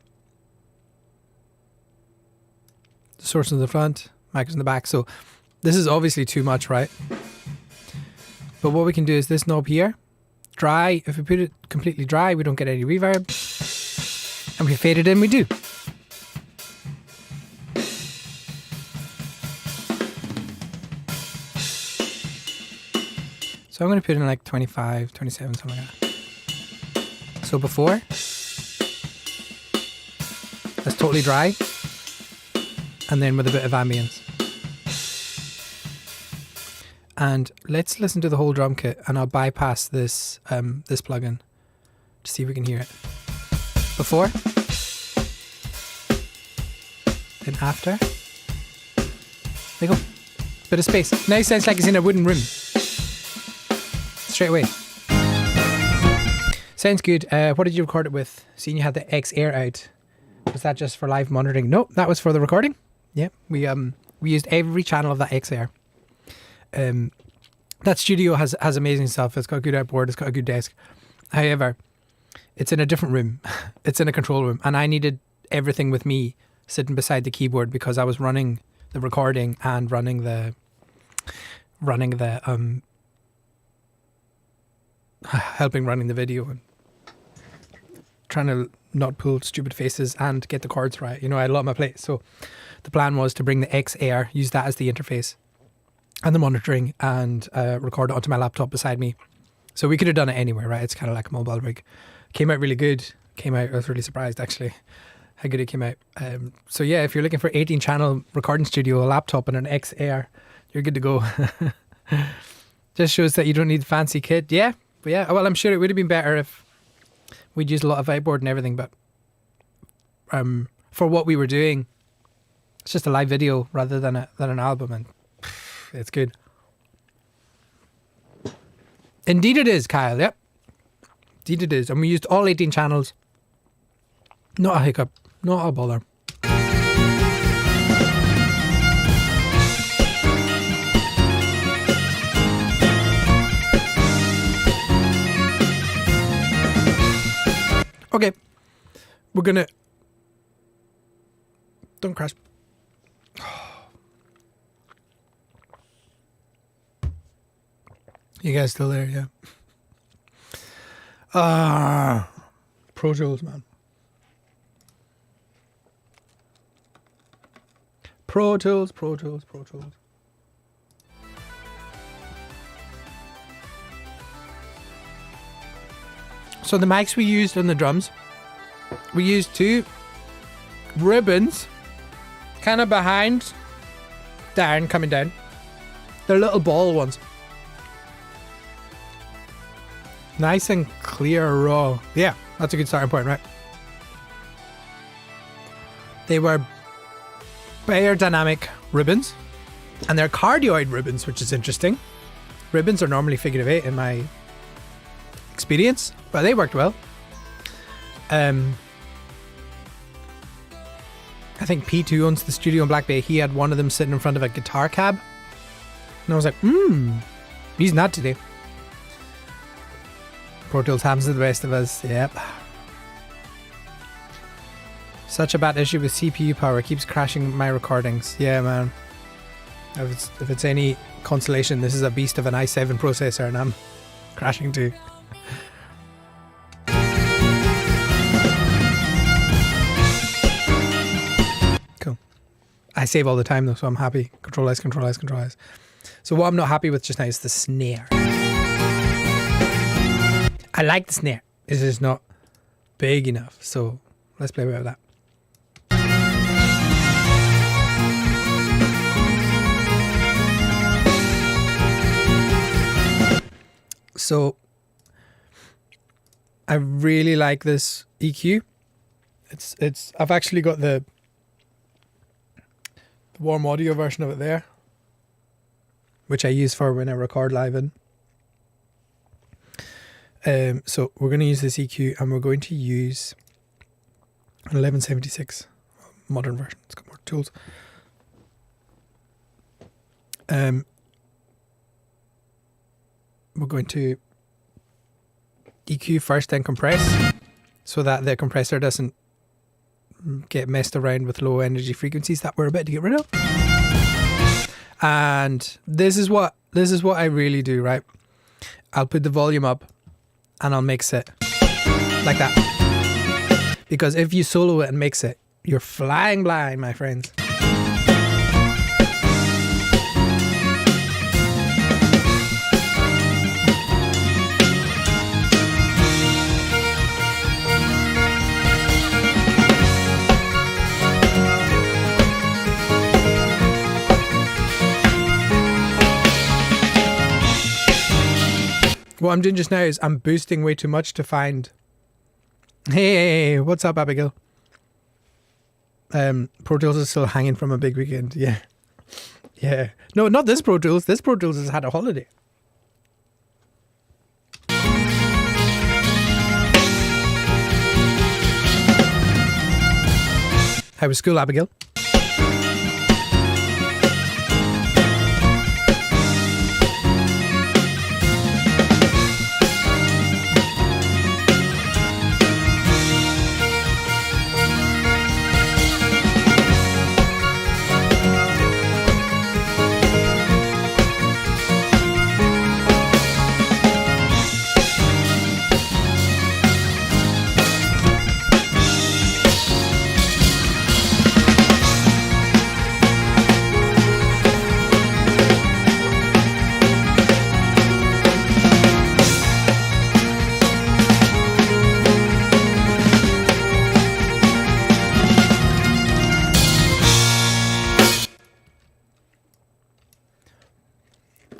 The source in the front, mic is in the back. So this is obviously too much, right? But what we can do is this knob here, dry. If we put it completely dry, we don't get any reverb. And we fade it in, we do. So I'm going to put in like 25, 27, something like that. So before, that's totally dry. And then with a bit of ambience. And let's listen to the whole drum kit, and I'll bypass this this plugin to see if we can hear it. Before, then after. There you go. Bit of space. Now it sounds like it's in a wooden room. Straight away. Sounds good. What did you record it with? Seeing you had the X Air out. Was that just for live monitoring? No, that was for the recording. Yeah, we used every channel of that X Air. That studio has amazing stuff. It's got a good outboard. It's got a good desk. However, it's in a different room. It's in a control room, and I needed everything with me sitting beside the keyboard because I was running the recording and running the helping running the video and trying to not pull stupid faces and get the chords right. You know, I had a lot on my plate. So the plan was to bring the X Air, use that as the interface and the monitoring, and record it onto my laptop beside me. So we could have done it anywhere, right? It's kind of like a mobile rig. Came out really good. I was really surprised actually how good it came out. So yeah, if you're looking for 18 channel recording studio, a laptop and an X Air, you're good to go. Just shows that you don't need fancy kit. Yeah. But yeah, well, I'm sure it would have been better if we'd used a lot of outboard and everything, but for what we were doing, it's just a live video rather than an album, and it's good. Indeed it is, Kyle, yep. Indeed it is. And we used all 18 channels. Not a hiccup, not a bother. Okay, we're gonna... Don't crash. You guys still there? Yeah. Pro Tools, man. Pro Tools. So the mics we used on the drums, we used 2 ribbons kind of behind Darren coming down. They're little ball ones. Nice and clear raw. Yeah, that's a good starting point, right? They were beyerdynamic ribbons, and they're cardioid ribbons, which is interesting. Ribbons are normally figure of 8 in my experience, but they worked well. I think P2 owns the studio in Black Bay. He had one of them sitting in front of a guitar cab. And I was like, using that today. Pro Tools happens to the best of us. Yep. Such a bad issue with CPU power. It keeps crashing my recordings. Yeah, man. If it's any consolation, this is a beast of an i7 processor and I'm crashing too. Cool. I save all the time though, so I'm happy. Control S, Control S, Control S. So what I'm not happy with just now is the snare. I like the snare. It's just not big enough. So let's play with that. So I really like this EQ. I've actually got the warm audio version of it there, which I use for when I record live in. So we're going to use this EQ and we're going to use an 1176 modern version. It's got more tools. We're going to EQ first, then compress, so that the compressor doesn't get messed around with low energy frequencies that we're about to get rid of. And this is what I really do, right? I'll put the volume up and I'll mix it like that. Because if you solo it and mix it, you're flying blind, my friends. What I'm doing just now is I'm boosting way too much to find. Hey, what's up, Abigail? Pro Tools is still hanging from a big weekend. Yeah. Yeah. No, not this Pro Tools. This Pro Tools has had a holiday. How was school, Abigail?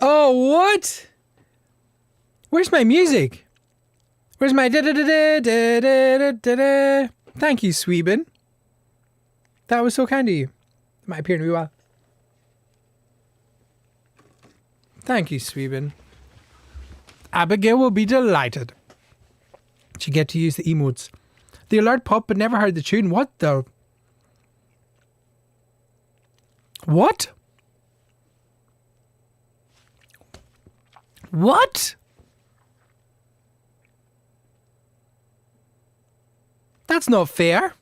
Oh, what? Where's my music? Where's my da-da-da-da-da-da-da-da? Thank you, Sweeben. That was so kind of you. It might appear in a wee while. Thank you, Sweeben. Abigail will be delighted. She get to use the emotes. The alert popped but never heard the tune. What the? What? What? That's not fair.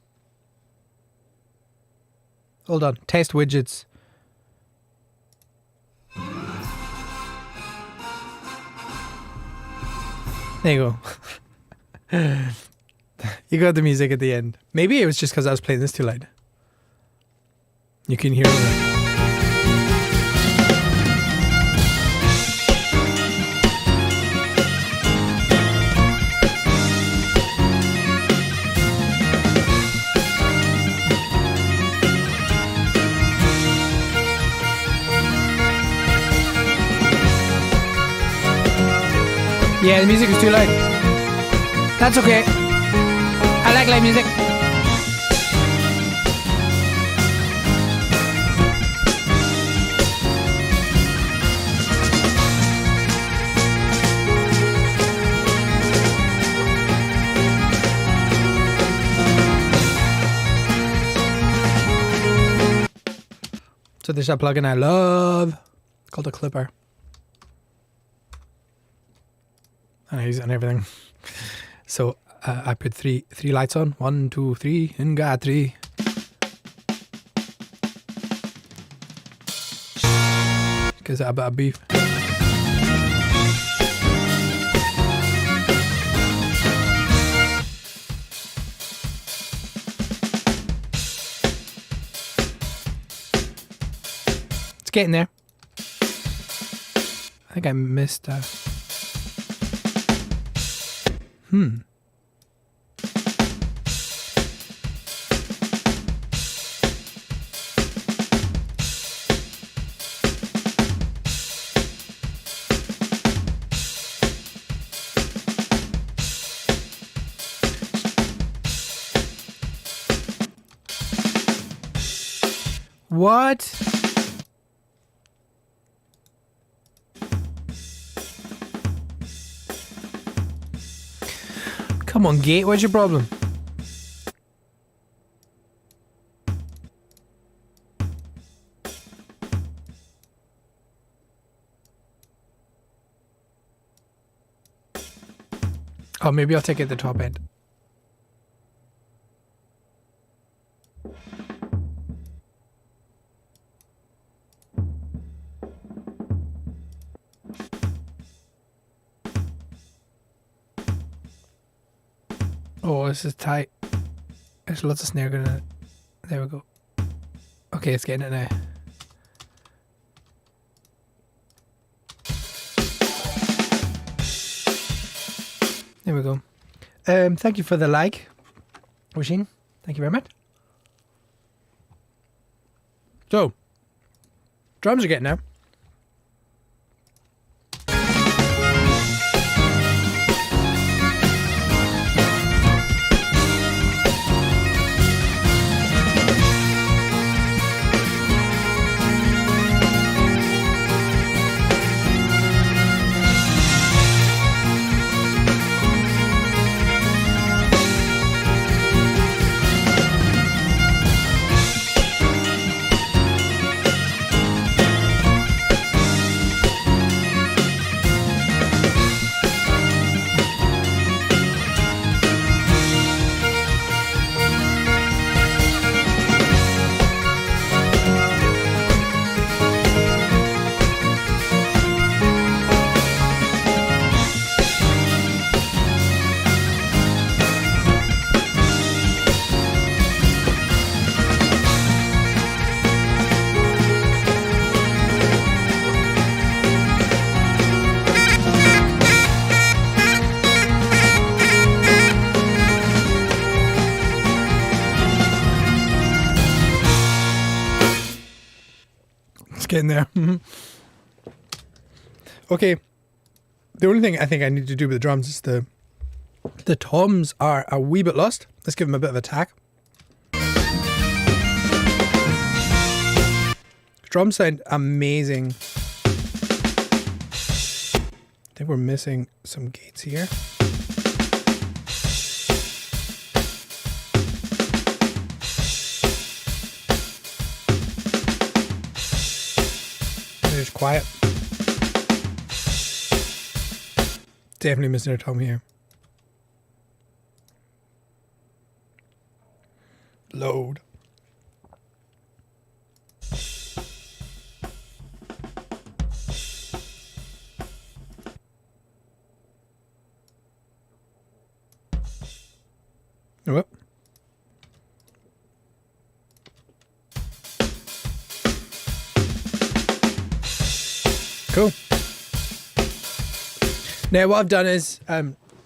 Hold on. Test widgets. There you go. You got the music at the end. Maybe it was just because I was playing this too loud. You can hear it. Yeah, the music is too loud. That's okay. I like live music. So there's a plugin I love called a clipper. And I use it on everything. So I put three lights on. 1, 2, 3, and got 3. Gives it a bit of beef. It's getting there. I think I missed What? Come on, Gate, what's your problem? Oh, maybe I'll take it at the top end. Oh, this is tight. There's lots of snare going in it. There we go. Okay, it's getting it now. There we go. Thank you for the like, Oisin. Thank you very much. So, drums are getting there. Getting there. Okay. The only thing I think I need to do with the drums is the toms are a wee bit lost. Let's give them a bit of a tack. Drums sound amazing. I think we're missing some gates here. There's quiet. Definitely missing a tom here. Load. Whoop. Cool. Now what I've done is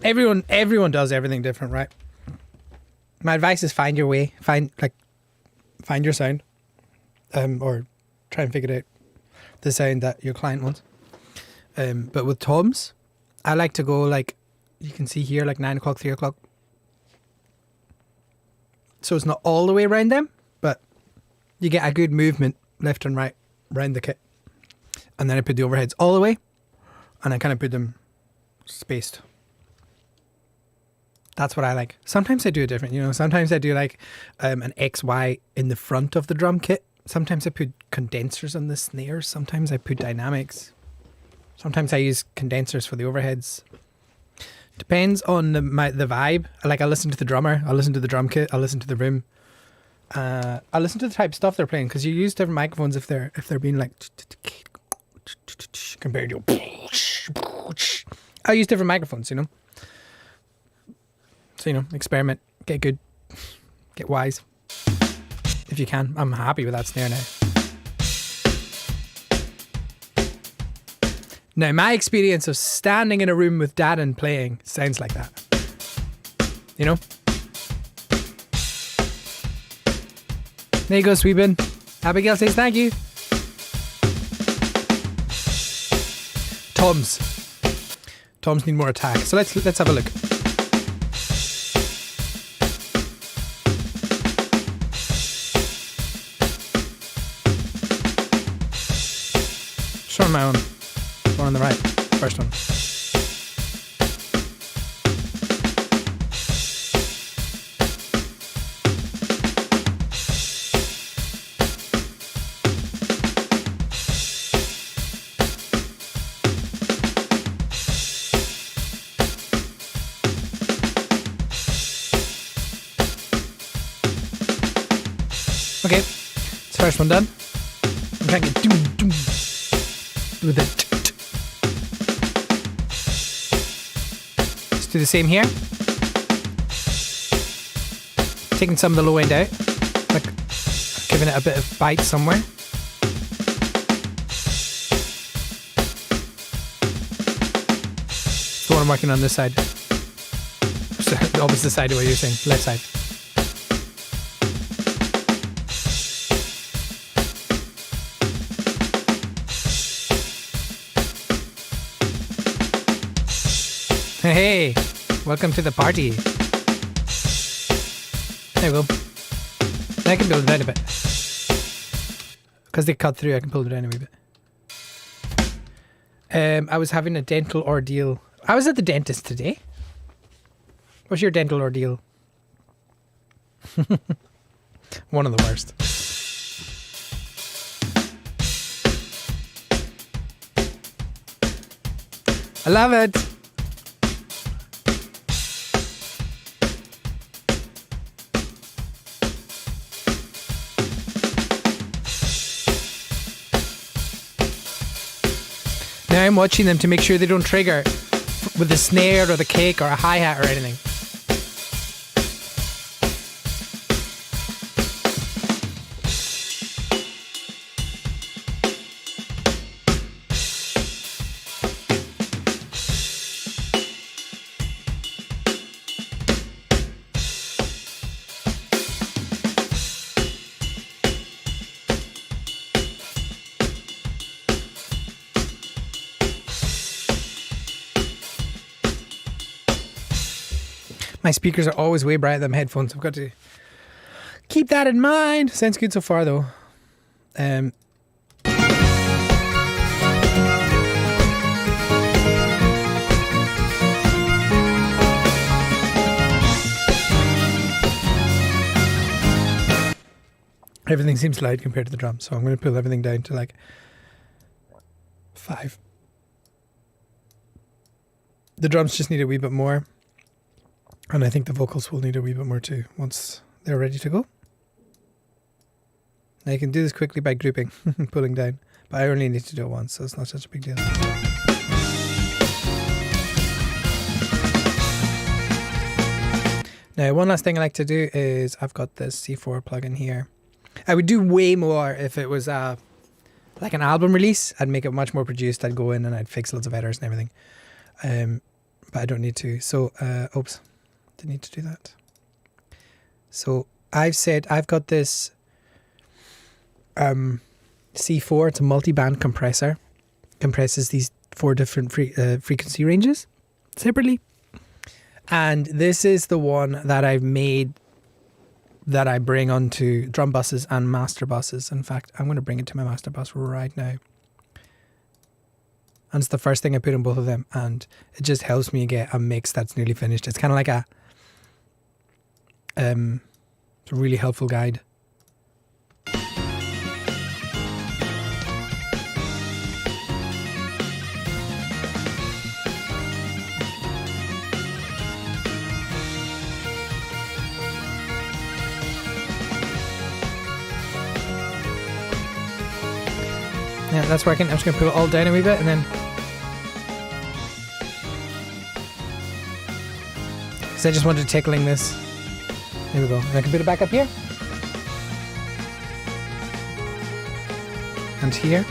everyone does everything different, right? My advice is find your way, find your sound, or try and figure out the sound that your client wants. But with toms, I like to go like you can see here, like 9 o'clock, 3 o'clock. So it's not all the way around them, but you get a good movement left and right around the kit. And then I put the overheads all the way, and I kind of put them spaced. That's what I like. Sometimes I do it different, you know. Sometimes I do like an XY in the front of the drum kit, Sometimes I put condensers on the snares. Sometimes I put dynamics. Sometimes I use condensers for the overheads. Depends on the vibe. Like I listen to the drummer. I listen to the drum kit. I listen to the room. I listen to the type of stuff they're playing because you use different microphones if they're being like compared to. I use different microphones, you know. So experiment, get good, get wise. If you can, I'm happy with that snare now. Now, my experience of standing in a room with Dad and playing sounds like that. You know? There you go, Sweepin. Abigail says thank you. Toms need more attack. So let's have a look. Just on my own. One on the right. First one. Okay, it's first one done. I'm trying to get doom with it. Let's do the same here. Taking some of the low end out, like giving it a bit of bite somewhere. The one I'm working on this side. So, the opposite side of what you're saying, left side. Hey, welcome to the party. There we go. I can build it down a bit. Because they cut through, I can pull it down a wee bit. I was having a dental ordeal. I was at the dentist today. What's your dental ordeal? One of the worst. I love it. Now I'm watching them to make sure they don't trigger with the snare or the kick or a hi-hat or anything. My speakers are always way brighter than my headphones. I've got to keep that in mind. Sounds good so far, though. Everything seems loud compared to the drums, so I'm going to pull everything down to like 5. The drums just need a wee bit more. And I think the vocals will need a wee bit more too once they're ready to go. Now you can do this quickly by grouping, pulling down. But I only need to do it once, so it's not such a big deal. Now one last thing I like to do is I've got this C4 plugin here. I would do way more if it was like an album release. I'd make it much more produced. I'd go in and I'd fix loads of errors and everything. But I don't need to. So, oops. Didn't need to do that. So I've said I've got this C4. It's a multi-band compressor. Compresses these 4 different frequency ranges separately. And this is the one that I've made that I bring onto drum buses and master buses. In fact, I'm going to bring it to my master bus right now. And it's the first thing I put on both of them. And it just helps me get a mix that's nearly finished. It's kind of like a really helpful guide. Yeah, that's working. I'm just going to pull it all down a wee bit and then... Because I just wanted tickling this. There we go. And I can put it back up here. And here.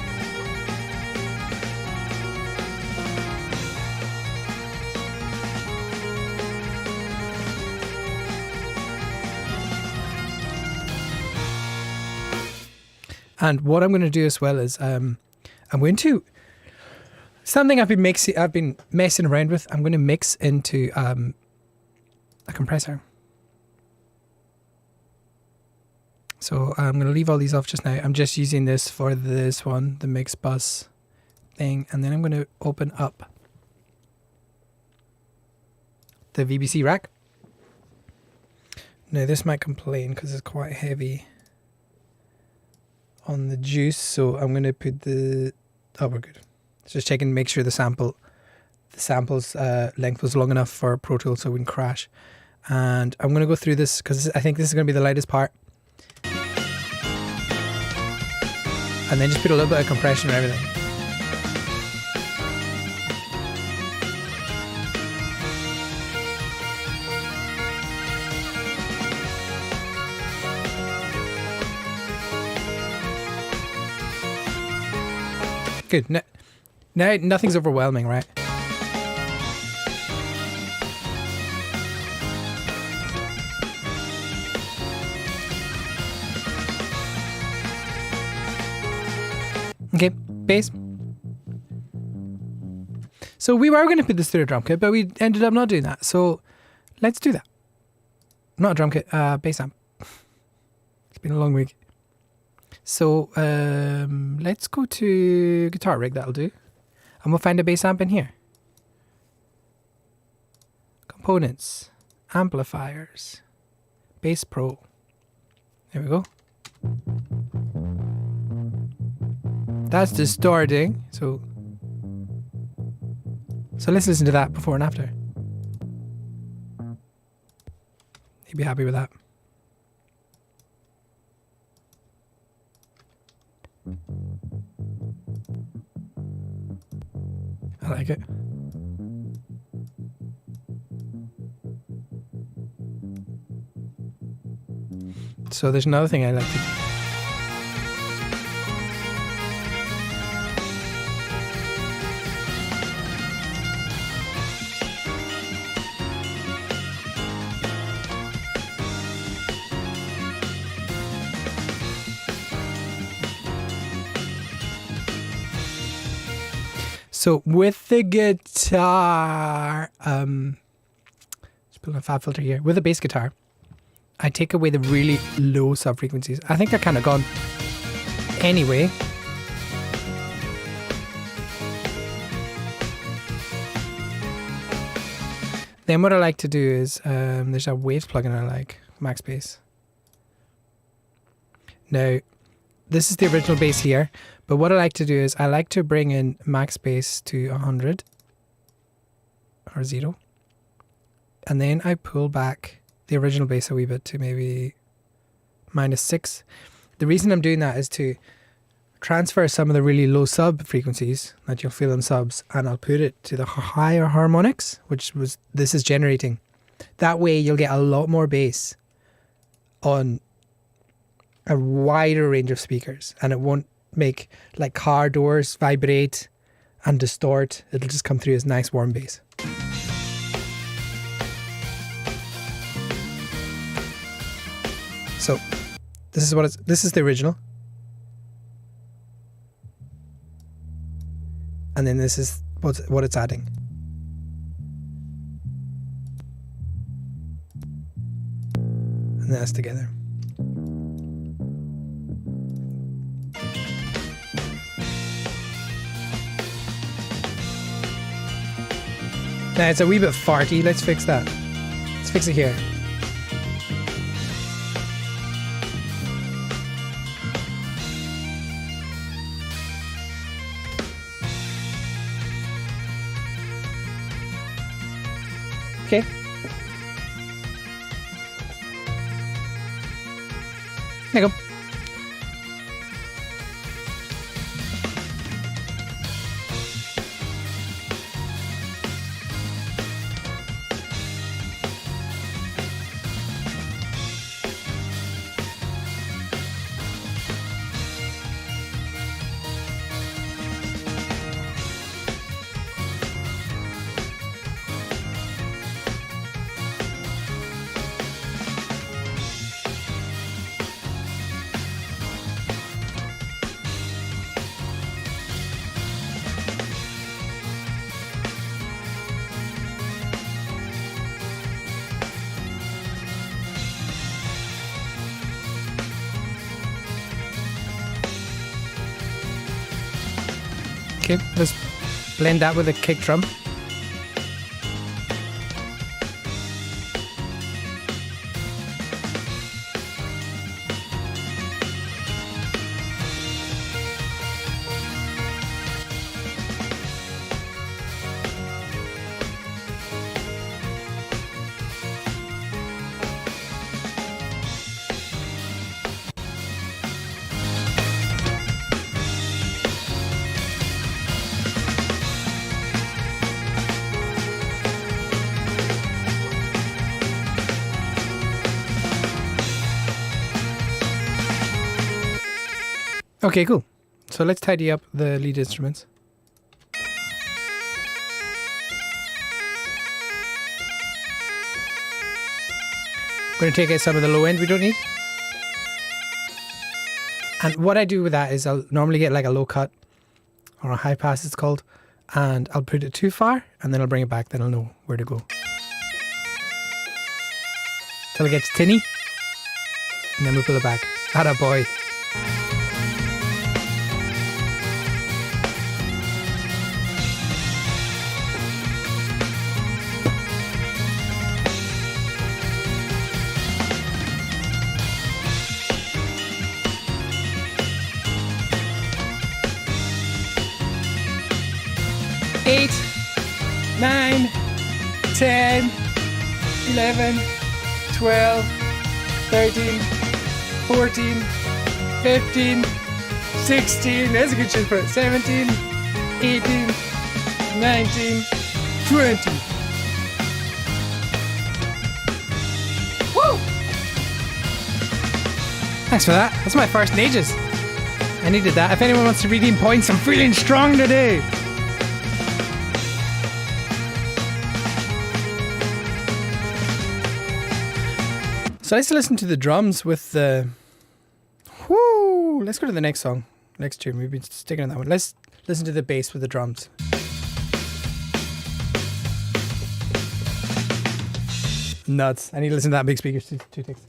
And what I'm going to do as well is I'm going to something I've been messing around with. I'm going to mix into a compressor. So I'm going to leave all these off just now. I'm just using this for this one, the mix bus thing, and then I'm going to open up the VBC rack. Now this might complain because it's quite heavy on the juice, so I'm going to put the... Oh, we're good. Just checking, make sure the sample's length was long enough for Pro Tools so it wouldn't crash. And I'm going to go through this because I think this is going to be the lightest part. And then just put a little bit of compression and everything. Good. Now nothing's overwhelming, right? Okay, bass. So we were going to put this through a drum kit, but we ended up not doing that. So let's do that. Not a drum kit, bass amp. It's been a long week. So let's go to guitar rig, that'll do. And we'll find a bass amp in here. Components, amplifiers, Bass Pro. There we go. That's distorting. So let's listen to that before and after. You'd be happy with that. I like it. So there's another thing I like to do. So with the guitar, just put a fab filter here. With a bass guitar, I take away the really low sub frequencies. I think they're kind of gone anyway. Then what I like to do is, there's a waves plugin I like, Max Bass. Now, this is the original bass here, but what I like to do is I like to bring in max bass to 100 or 0, and then I pull back the original bass a wee bit to maybe -6. The reason I'm doing that is to transfer some of the really low sub frequencies that you'll feel in subs, and I'll put it to the higher harmonics, this is generating. That way you'll get a lot more bass on a wider range of speakers, and it won't make like car doors vibrate and distort. It'll just come through as nice warm bass. So this is the original, and then this is what it's adding. And that's together. Now it's a wee bit farty. Let's fix that. Let's fix it here. Okay. There you go. Okay, let's blend that with a kick drum. Okay, cool. So let's tidy up the lead instruments. I'm going to take out some of the low end we don't need. And what I do with that is I'll normally get like a low cut or a high pass it's called, and I'll put it too far and then I'll bring it back, then I'll know where to go. Till it gets tinny and then we pull it back. Atta boy. Eight, 9, 10, 11, 12, 13, 14, 15, 16, that's a good shit for it, 17, 18, 19, 20. Woo! Thanks for that. That's my first in ages. I needed that. If anyone wants to redeem points, I'm feeling strong today. So let's listen to the drums with the... Whoo! Let's go to the next song. Next tune. We've been sticking on that one. Let's listen to the bass with the drums. Nuts. I need to listen to that big speaker. Two takes.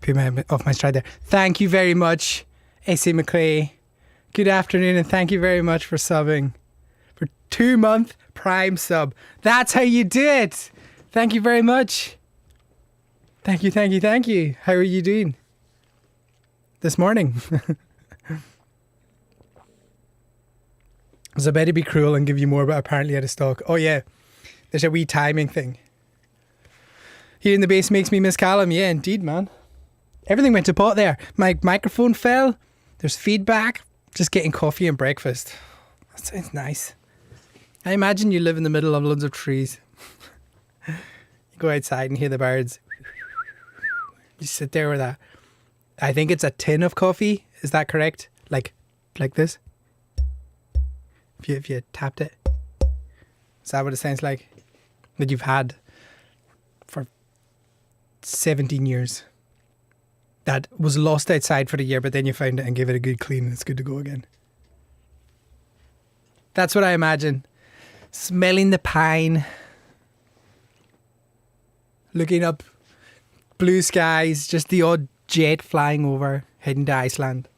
Put my off my stride there. Thank you very much, AC McClay. Good afternoon, and thank you very much for subbing. For 2-month Prime sub. That's how you do it. Thank you very much. Thank you, thank you, thank you. How are you doing this morning? I was about to be cruel and give you more, but apparently out of stock. Oh yeah, there's a wee timing thing. Hearing the bass makes me miss Callum. Yeah, indeed, man. Everything went to pot there. My microphone fell. There's feedback. Just getting coffee and breakfast. That sounds nice. I imagine you live in the middle of loads of trees. You go outside and hear the birds. You sit there with that. I think it's a tin of coffee. Is that correct? Like this? If you tapped it. Is that what it sounds like? That you've had for 17 years. That was lost outside for the year, but then you found it and gave it a good clean and it's good to go again. That's what I imagine. Smelling the pine. Looking up blue skies, just the odd jet flying over, heading to Iceland.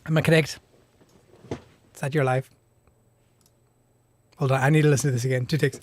Am I correct? Is that your life? Hold on, I need to listen to this again. 2 takes.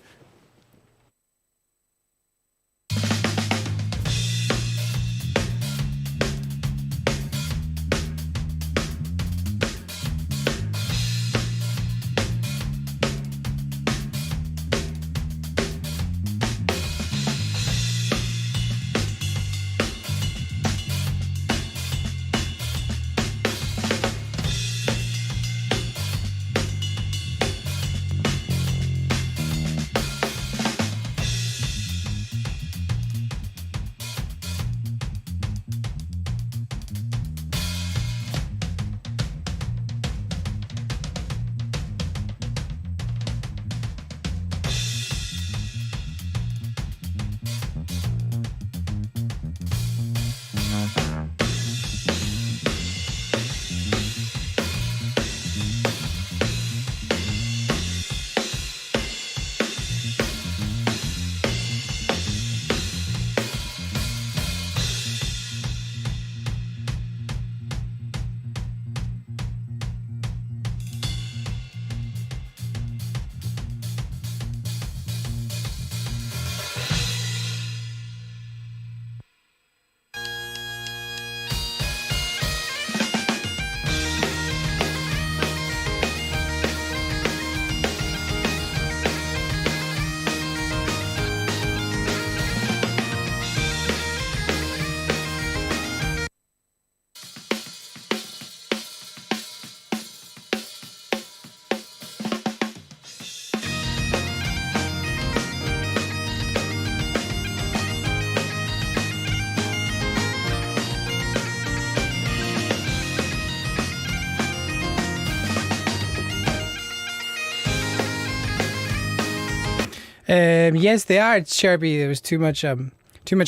Yes, they are. It's Sharpie. There was too much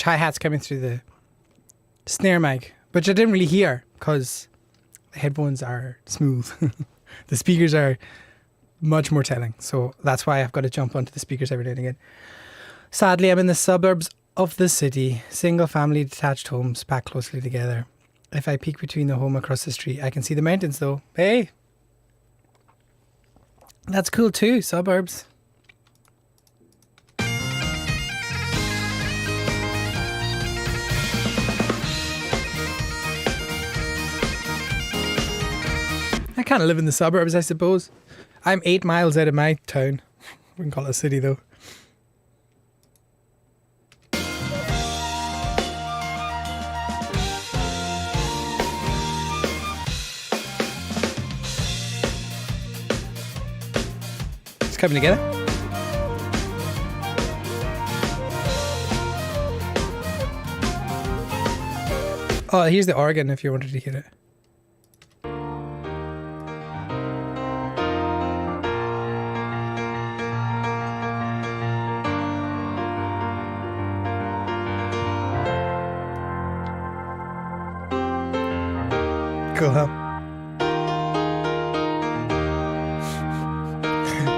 hi-hats coming through the snare mic, which I didn't really hear because the headphones are smooth. The speakers are much more telling. So that's why I've got to jump onto the speakers every now and again. Sadly, I'm in the suburbs of the city. Single family detached homes packed closely together. If I peek between the home across the street, I can see the mountains though. Hey! That's cool too, suburbs. I kind of live in the suburbs, I suppose. I'm 8 miles out of my town. We can call it a city though. It's coming together. Oh, here's the organ if you wanted to hear it. Cool, huh?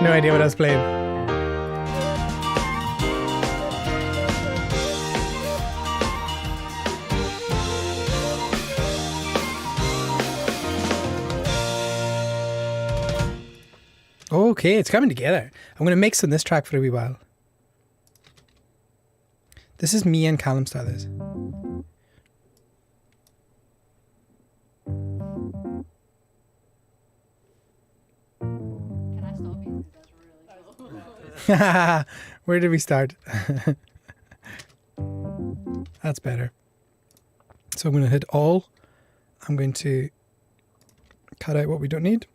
No idea what I was playing. Okay, it's coming together. I'm going to mix on this track for a wee while. This is me and Callum style this. Can I stop you? That's really cool. Where did we start? That's better. So I'm going to hit all. I'm going to cut out what we don't need.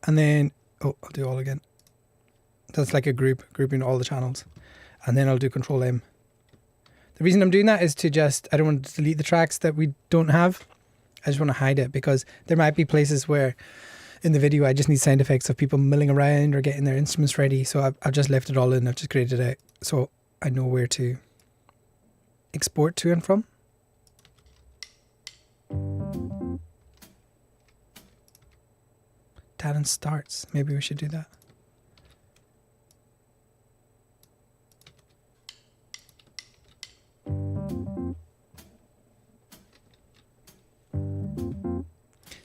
And then, oh, I'll do all again. That's like a grouping all the channels. And then I'll do Control M. The reason I'm doing that is to just, I don't want to delete the tracks that we don't have. I just want to hide it because there might be places where in the video I just need sound effects of people milling around or getting their instruments ready. So I've just left it all in. I've just created it out so I know where to export to and from. Talent starts. Maybe we should do that.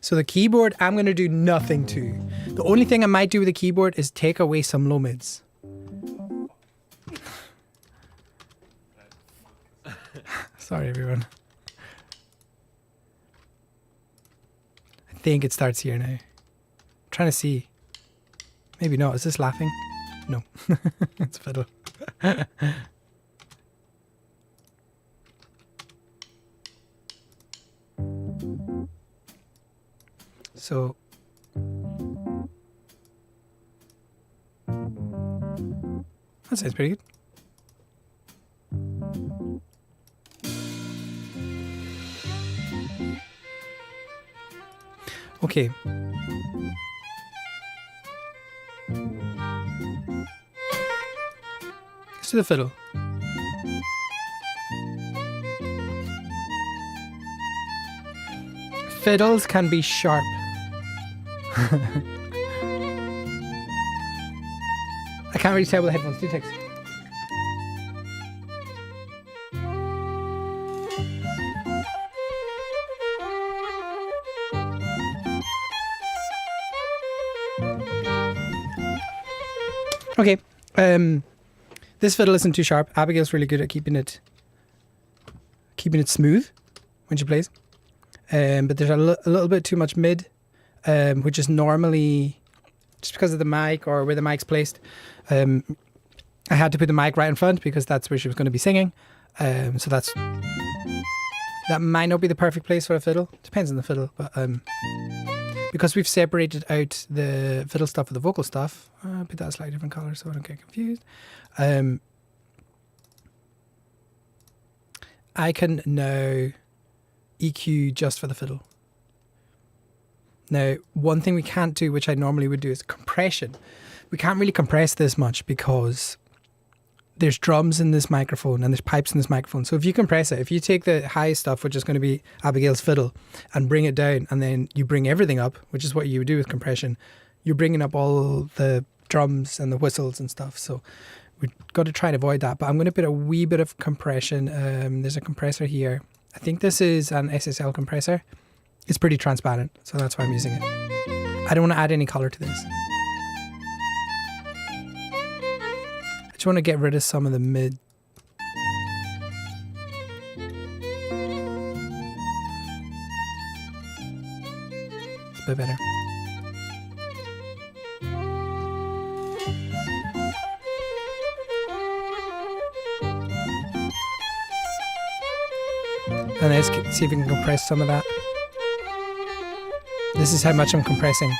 So the keyboard, I'm going to do nothing to. The only thing I might do with the keyboard is take away some low mids. Sorry, everyone. I think it starts here now. I'm trying to see. Maybe not. Is this laughing? No. It's fiddle. So that sounds pretty good. Okay. Let's do the fiddle. Fiddles can be sharp. I can't really tell with the headphones. Do text. Okay. This fiddle isn't too sharp. Abigail's really good at keeping it smooth when she plays. But there's a little bit too much mid, which is normally just because of the mic or where the mic's placed. I had to put the mic right in front because that's where she was going to be singing. So that might not be the perfect place for a fiddle. Depends on the fiddle, but because we've separated out the fiddle stuff with the vocal stuff, I'll put that a slightly different color so I don't get confused. I can now EQ just for the fiddle. Now, one thing we can't do, which I normally would do, is compression, we can't really compress this much because there's drums in this microphone and there's pipes in this microphone. So if you compress it, if you take the high stuff, which is going to be Abigail's fiddle, and bring it down, and then you bring everything up, which is what you would do with compression, you're bringing up all the drums and the whistles and stuff. So we've got to try and avoid that. But I'm going to put a wee bit of compression. There's a compressor here. I think this is an SSL compressor. It's pretty transparent, so that's why I'm using it. I don't want to add any color to this. I just want to get rid of some of the mid. It's a bit better. And let's see if we can compress some of that. This is how much I'm compressing.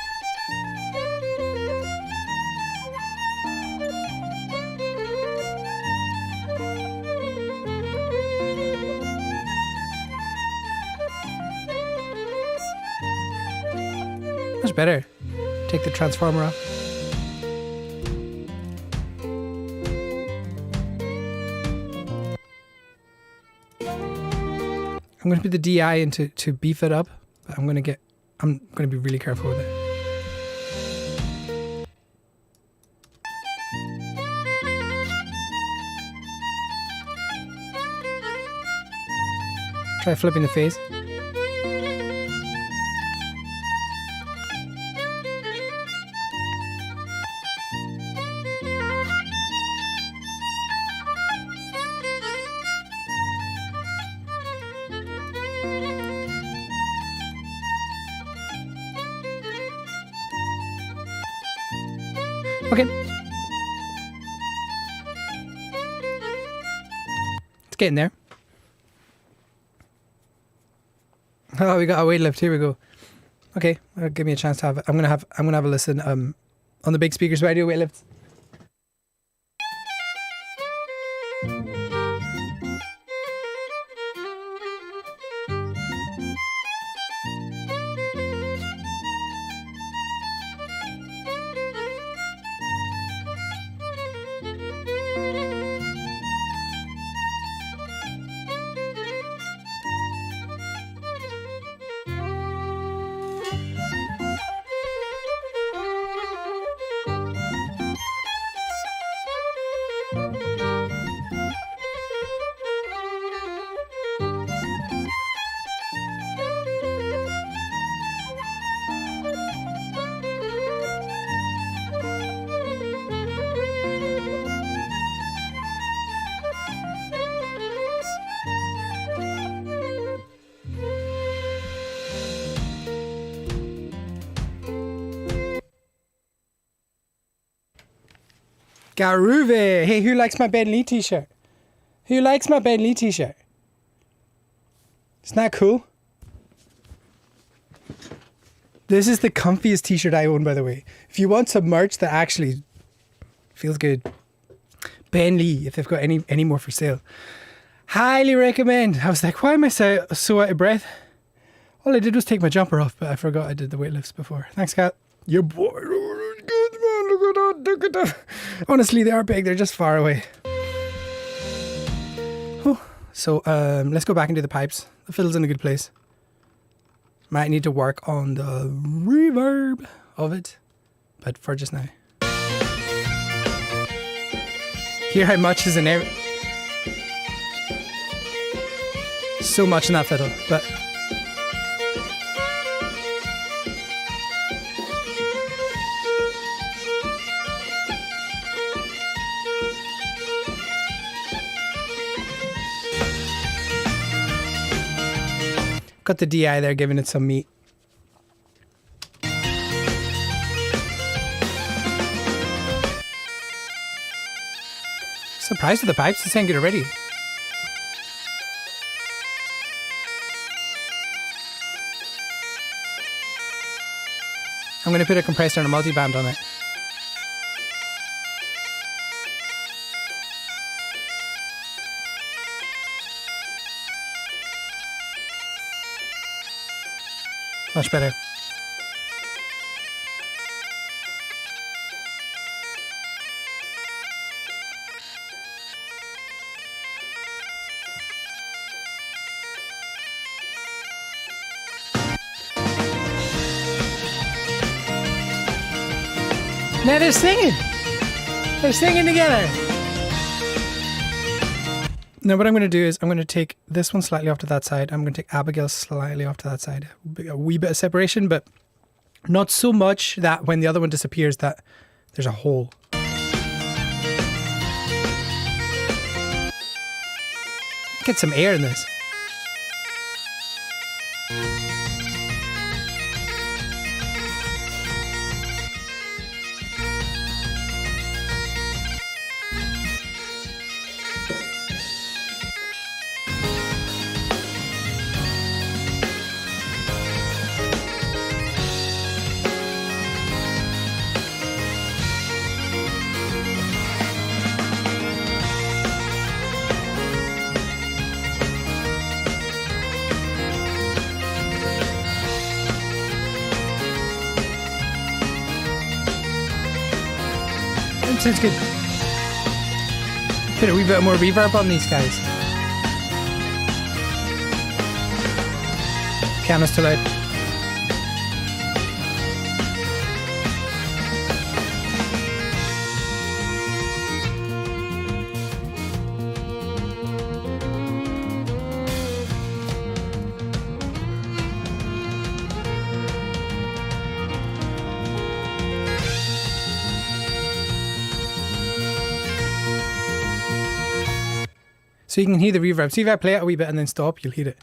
Much better. Take the transformer off. I'm going to put the DI in to beef it up, but I'm going to be really careful with it. Try flipping the phase. Okay. It's getting there. Oh, we got a weight lift. Here we go. Okay, give me a chance to have it. I'm gonna have a listen on the big speakers where I do weight lifts. Garuve! Hey, who likes my Ben Lee t-shirt? Who likes my Ben Lee t-shirt? Isn't that cool? This is the comfiest t-shirt I own, by the way. If you want some merch that actually feels good, Ben Lee, if they've got any more for sale. Highly recommend. I was like, why am I so out of breath? All I did was take my jumper off, but I forgot I did the weightlifts before. Thanks, Kat. Your boy. Good man, look at that. Honestly, they are big. They're just far away. Whew. So let's go back and do the pipes. The fiddle's in a good place. Might need to work on the reverb of it, but for just now. Hear how much is in there. So much in that fiddle, but got the DI there, giving it some meat. Surprised with the pipes, this ain't good already. I'm going to put a compressor and a multiband on it. Much better. Now they're singing. They're singing together. Now what I'm going to do is I'm going to take this one slightly off to that side. I'm going to take Abigail slightly off to that side. A wee bit of separation, but not so much that when the other one disappears that there's a hole. Get some air in this. Sounds good. Put a wee bit more reverb on these guys. Piano's too loud. So you can hear the reverb. See if I play it a wee bit and then stop, you'll hear it.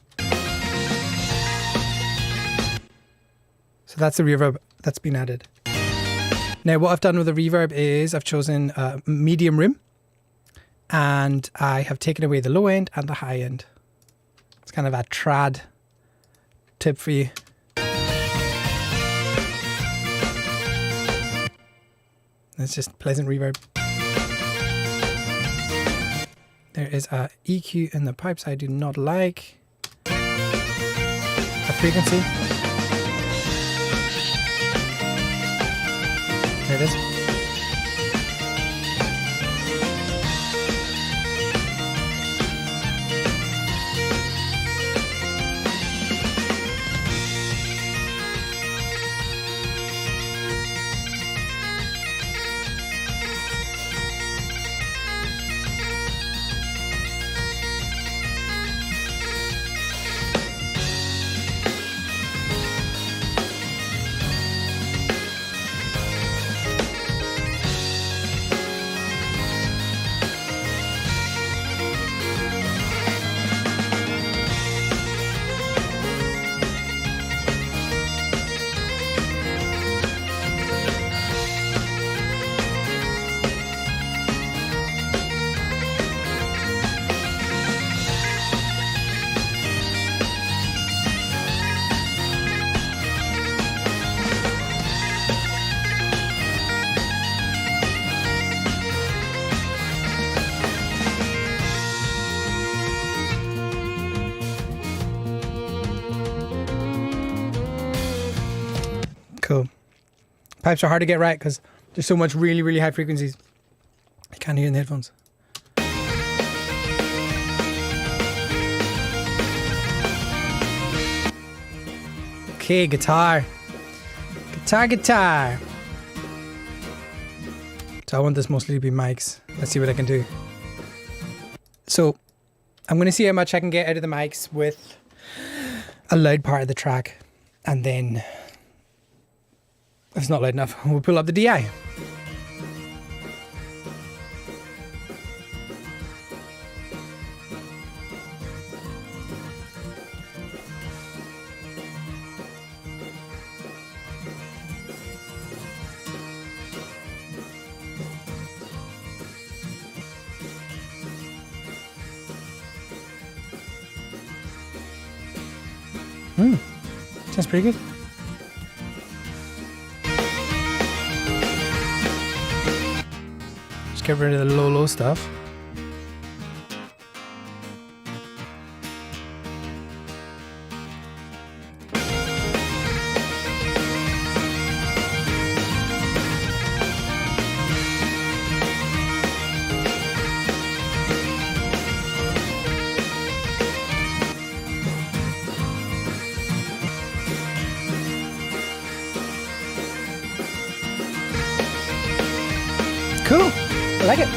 So that's the reverb that's been added. Now what I've done with the reverb is I've chosen a medium room and I have taken away the low end and the high end. It's kind of a trad tip for you. It's just pleasant reverb. There is a EQ in the pipes I do not like. A frequency. There it is. Cool. Pipes are hard to get right because there's so much really, really high frequencies. I can't hear in the headphones. Okay, guitar. Guitar. So I want this mostly to be mics. Let's see what I can do. So I'm going to see how much I can get out of the mics with a loud part of the track. And then if it's not loud enough, we'll pull up the DI. Sounds pretty good. Just get rid of the low stuff. Cool. I like it.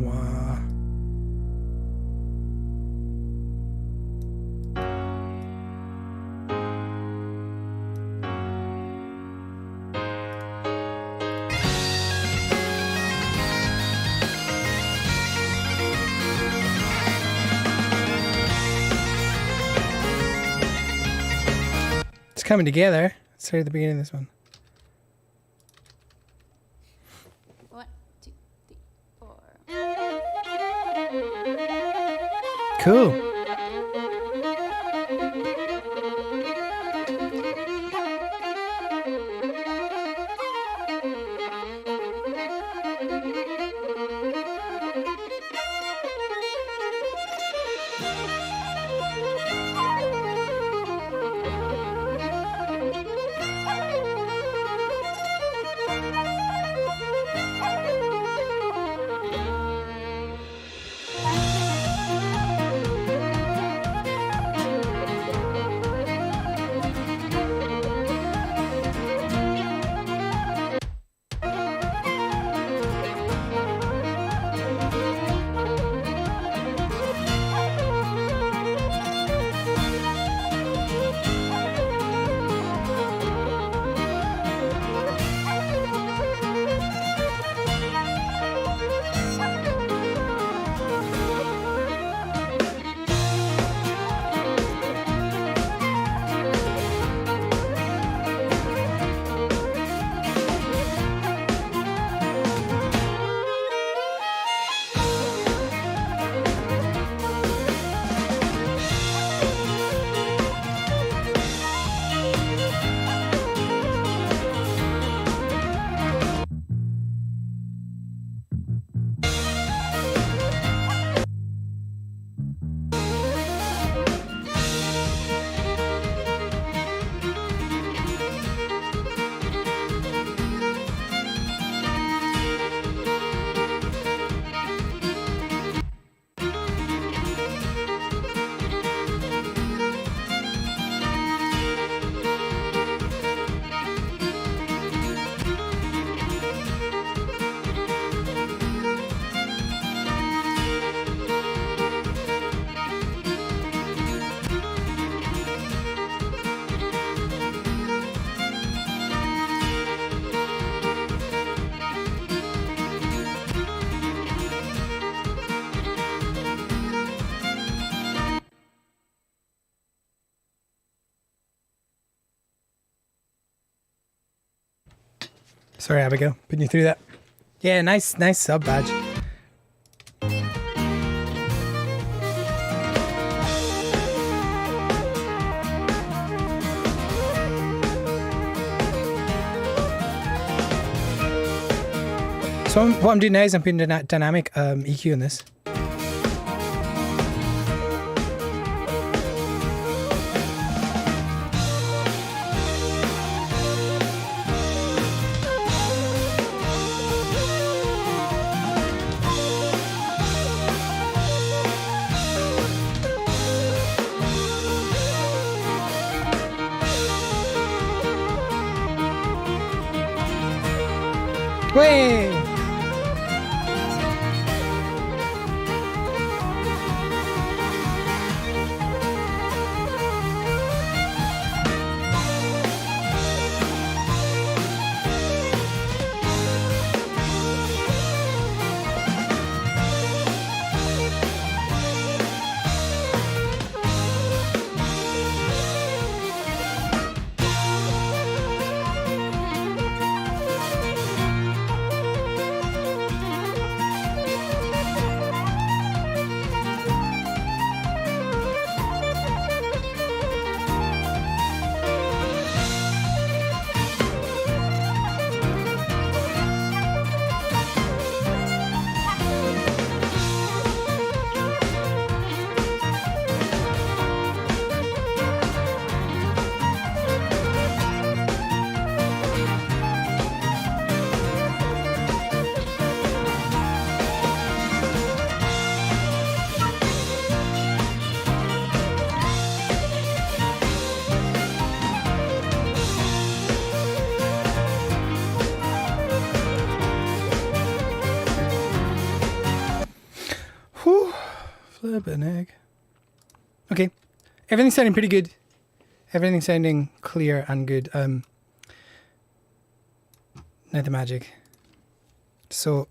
Wow. It's coming together. Let's start at the beginning of this one. 1, 2, 3, 4. Cool. Sorry, Abigail, putting you through that. Yeah, nice sub badge. So what I'm doing now is I'm putting dynamic EQ in this. Way! Whew. Flippin' egg. Okay. Everything's sounding pretty good. Everything's sounding clear and good. Now the magic. So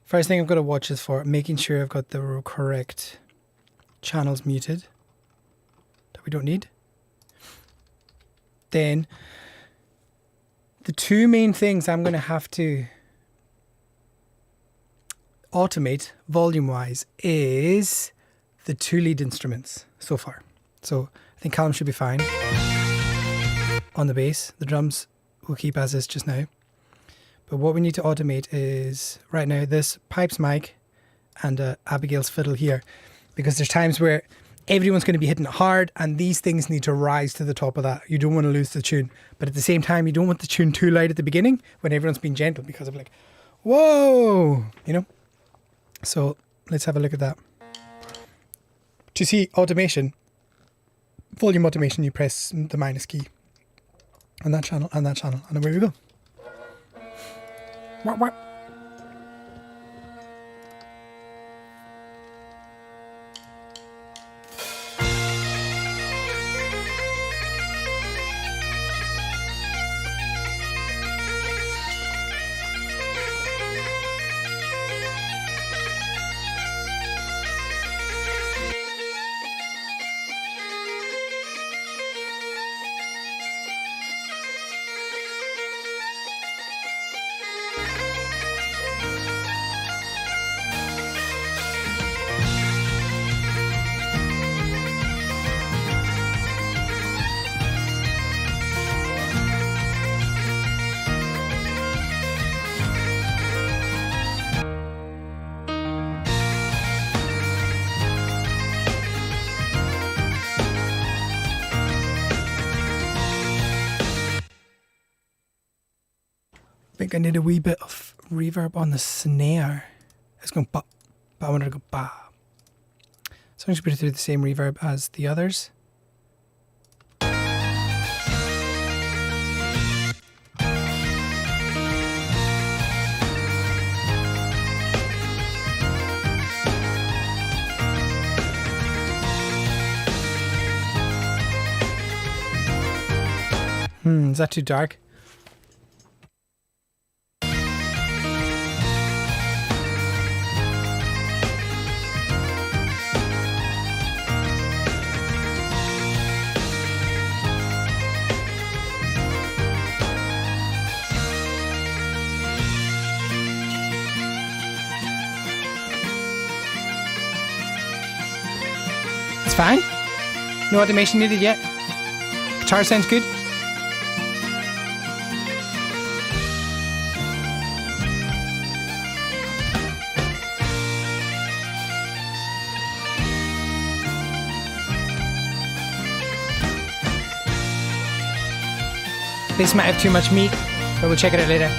first thing I've got to watch is for making sure I've got the correct channels muted that we don't need. Then the two main things I'm going to have to automate volume-wise is the two lead instruments so far. So I think Callum should be fine on the bass. The drums will keep as is just now. But what we need to automate is right now this pipes mic and Abigail's fiddle here, because there's times where everyone's going to be hitting it hard and these things need to rise to the top of that. You don't want to lose the tune, but at the same time you don't want the tune too loud at the beginning when everyone's being gentle, because of like, whoa, you know. So let's have a look at that. To see automation, volume automation, you press the minus key on that channel and that channel, and away we go. Wah, wah. I think I need a wee bit of reverb on the snare. It's going ba, but I wanted to go ba. So I'm just put it through the same reverb as the others. Is that too dark? It's fine. No automation needed yet. Guitar sounds good. This might have too much meat, but we'll check it out later.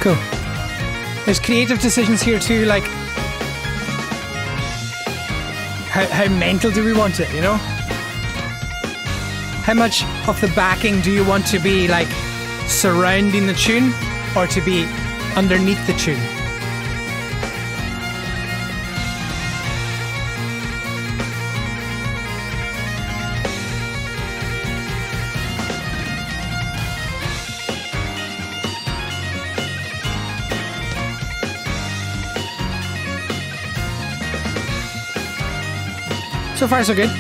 Cool. There's creative decisions here too, like how mental do we want it, you know? How much of the backing do you want to be like surrounding the tune or to be underneath the tune? So far, so good.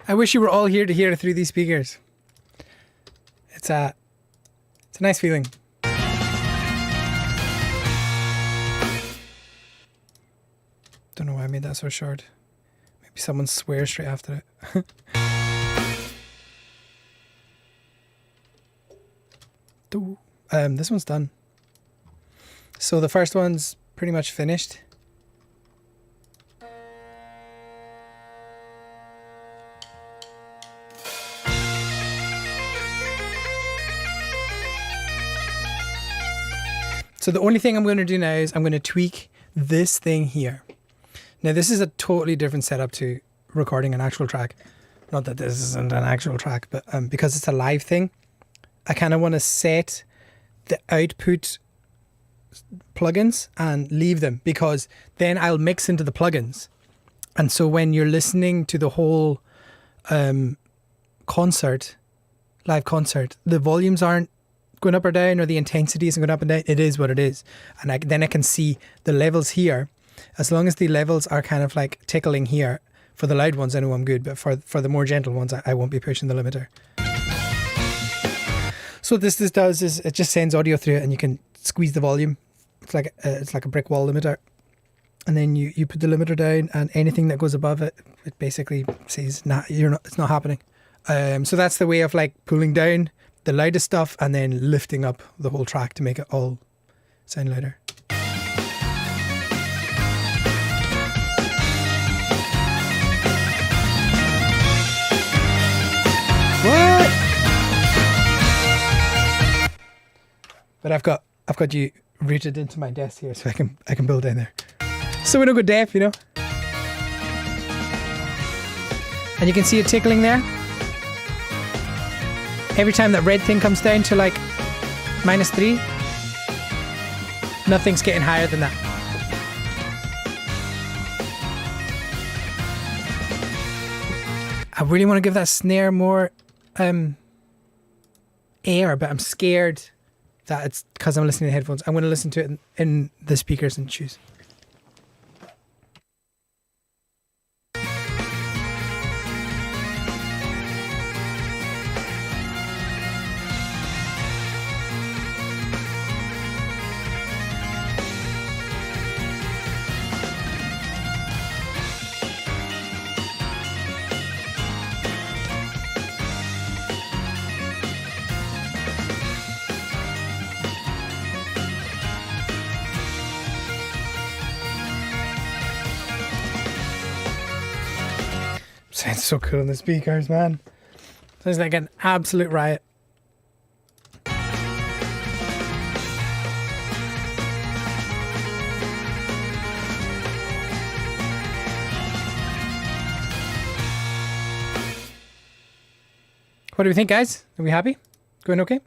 I wish you were all here to hear it through these speakers. It's a nice feeling. Don't know why I made that so short. Maybe someone swears straight after it. This one's done. So the first one's pretty much finished. So the only thing I'm going to do now is I'm going to tweak this thing here. Now this is a totally different setup to recording an actual track. Not that this isn't an actual track, but because it's a live thing, I kind of want to set the output plugins and leave them, because then I'll mix into the plugins. And so when you're listening to the whole concert, live concert, the volumes aren't going up or down, or the intensity isn't going up and down. It is what it is. And then I can see the levels here. As long as the levels are kind of like tickling here, for the loud ones I know I'm good, but for the more gentle ones I won't be pushing the limiter. So what this does is it just sends audio through it, and you can squeeze the volume. It's like a brick wall limiter. And then you put the limiter down, and anything that goes above it, it basically says it's not happening. So that's the way of like pulling down the loudest stuff and then lifting up the whole track to make it all sound louder. What? But I've got you rooted into my desk here, so I can build down there. So we don't go deaf, you know. And you can see it tickling there. Every time that red thing comes down to like -3, nothing's getting higher than that. I really want to give that snare more air, but I'm scared that it's because I'm listening to headphones. I'm going to listen to it in the speakers and choose. Sounds so cool in the speakers, man. Sounds like an absolute riot. What do we think, guys? Are we happy? Going okay?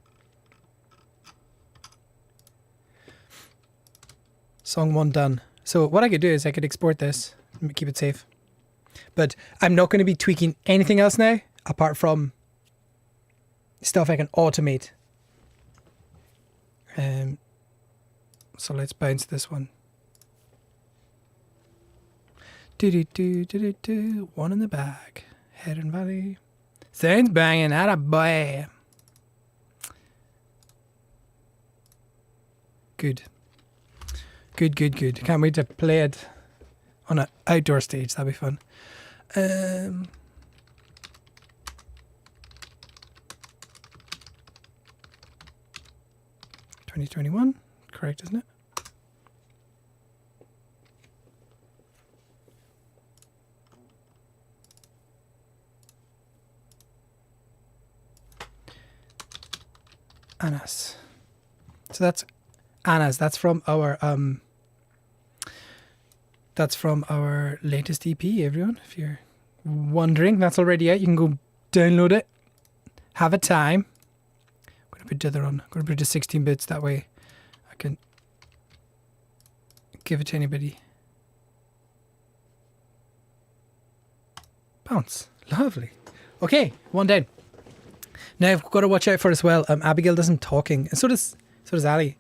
Song 1 done. So what I could do is I could export this and keep it safe. But I'm not going to be tweaking anything else now, apart from stuff I can automate. So let's bounce this one. One in the bag. Heron Valley. Sounds banging. Atta boy. Good. Good. Can't wait to play it on an outdoor stage. That'll be fun. 2021. Correct, isn't it? Anna's. So that's Anna's. That's from our latest EP, everyone. If you're wondering, that's already out. You can go download it. Have a time. I'm gonna put the other on. I'm gonna put it to 16 bits, that way I can give it to anybody. Bounce. Lovely. Okay, one down. Now I've got to watch out for as well. Abigail does some talking, and so does Ali.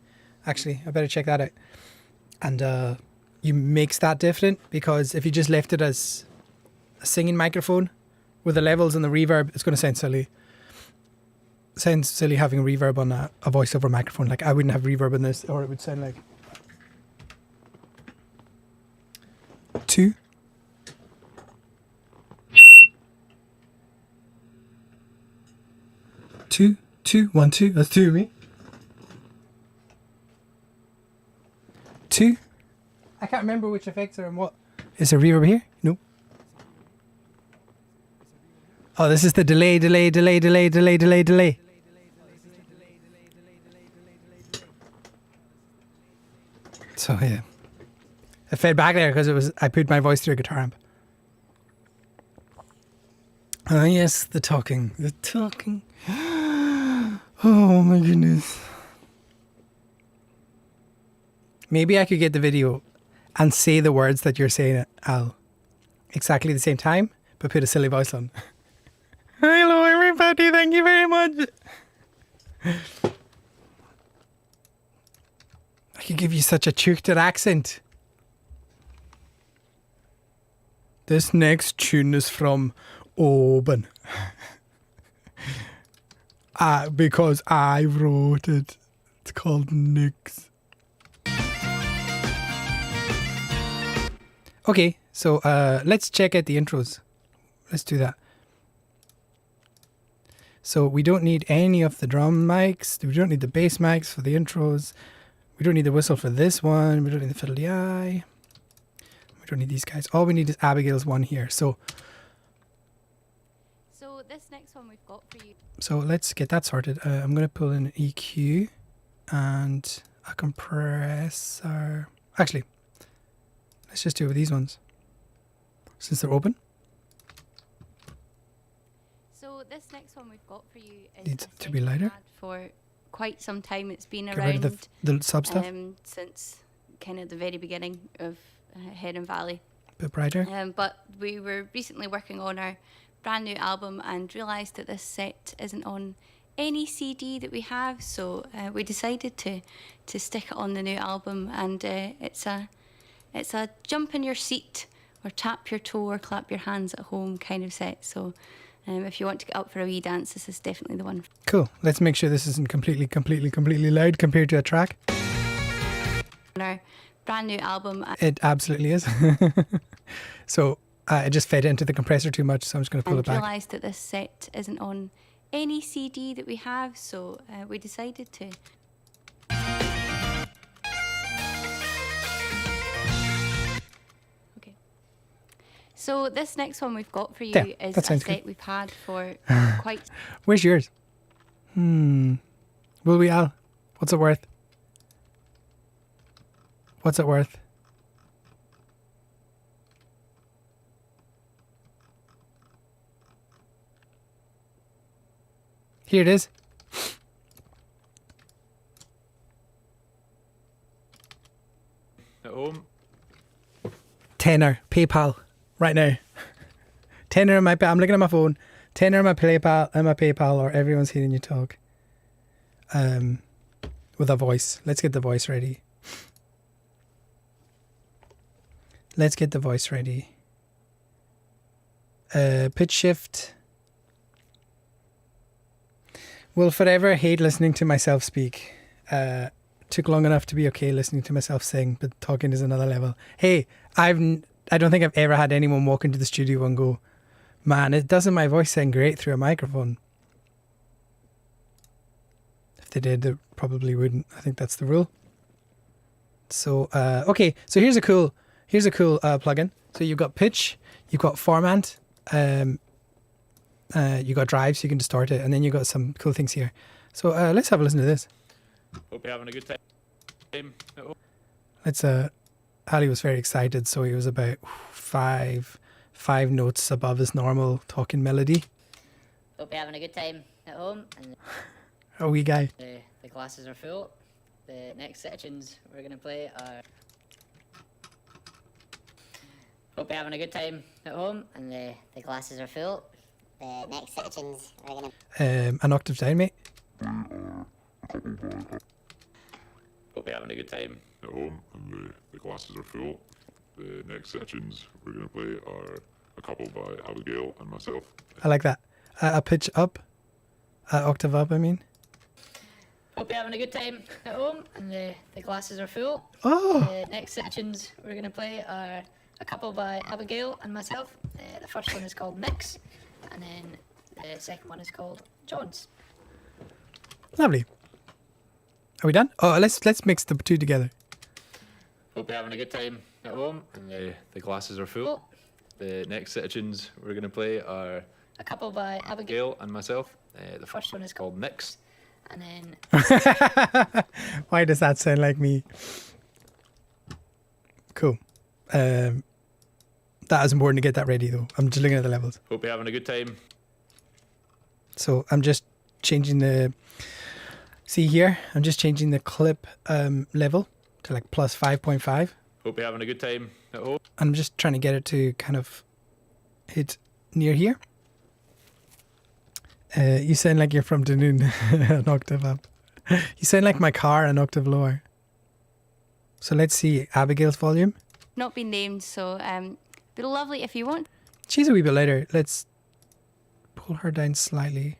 Actually, I better check that out. And you mix that different, because if you just left it as a singing microphone with the levels and the reverb, it's going to sound silly. Sounds silly having a reverb on a voiceover microphone. Like, I wouldn't have reverb in this, or it would sound like 2. Two, 1, 2. That's 2 of me. 2. I can't remember which effects are in what. Is there reverb here? No. Oh, this is the delay. So yeah, it fed back there because I put my voice through a guitar amp. Oh yes, the talking. Oh my goodness. Maybe I could get the video and say the words that you're saying, Al, exactly the same time, but put a silly voice on. Hello everybody, thank you very much. I could give you such a Tjuchter accent. This next tune is from Oban. Because I wrote it. It's called Nix. Okay, so let's check out the intros. Let's do that. So we don't need any of the drum mics. We don't need the bass mics for the intros. We don't need the whistle for this one. We don't need the fiddly eye. We don't need these guys. All we need is Abigail's one here. So this next one we've got for you. So let's get that sorted. I'm going to pull in an EQ and a compressor. Actually, let's just do it with these ones, since they're open. So this next one we've got for you is Needs to be lighter. For quite some time. It's been Get around rid of the sub stuff. Since kind of the very beginning of Heron Valley. Bit brighter. But we were recently working on our brand new album and realised that this set isn't on any CD that we have, so we decided to stick it on the new album, and it's a jump in your seat or tap your toe or clap your hands at home kind of set. So if you want to get up for a wee dance, this is definitely the one. Cool. Let's make sure this isn't completely loud compared to a track. On our brand new album. It absolutely is. So it just fed into the compressor too much, so I'm just going to pull it back. And realised that this set isn't on any CD that we have, so we decided to. Okay. So this next one we've got for you is a set good. We've had for quite. Where's yours? Will we, Al? What's it worth? What's it worth? Here it is. At home. Tenner, PayPal, right now. Tenner on my, I'm looking at my phone. Tenner on my PayPal, or everyone's hearing you talk. With a voice. Let's get the voice ready. Pitch shift. Will forever hate listening to myself speak. Took long enough to be okay listening to myself sing, but talking is another level. Hey, I don't think I've ever had anyone walk into the studio and go, man, doesn't my voice sound great through a microphone? If they did, they probably wouldn't. I think that's the rule. So, okay. So here's a cool plugin. So you've got pitch, you've got formant, you got drive, so you can distort it, and then you got some cool things here. So let's have a listen to this. Hope you're having a good time at home. Let's. Ali was very excited, so he was about five notes above his normal talking melody. Hope you're having a good time at home. And A wee guy. the classes are full. The next sections we're going to play are... Hope you're having a good time at home. And the classes are full. The next sections we're going to... An octave down, mate. Hope you're having a good time. At home, and the classes are full. The next sections we're going to play are a couple by Abigail and myself. I like that. A pitch up. Octave up, I mean. Hope you're having a good time at home. And the classes are full. Oh, The next sections we're going to play are a couple by Abigail and myself. The first one is called Mix. And then the second one is called Jones. lovely. Are we done? Oh, let's mix the two together. Hope you're having a good time at home. And the classes are full. The next sections we're going to play are A couple by Abigail. Gail and myself. The first one is called Mix. And then Why does that sound like me? Cool. That is important to get that ready, though. I'm just looking at the levels. Hope you're having a good time. So I'm just changing the... See here? I'm just changing the clip level to like plus 5.5. Hope you're having a good time at home. I'm just trying to get it to kind of hit near here. You sound like you're from Dunoon, an octave up. You sound like my car, an octave lower. So let's see Abigail's volume. Not been named, so be lovely if you want. She's a wee bit later. Let's pull her down slightly.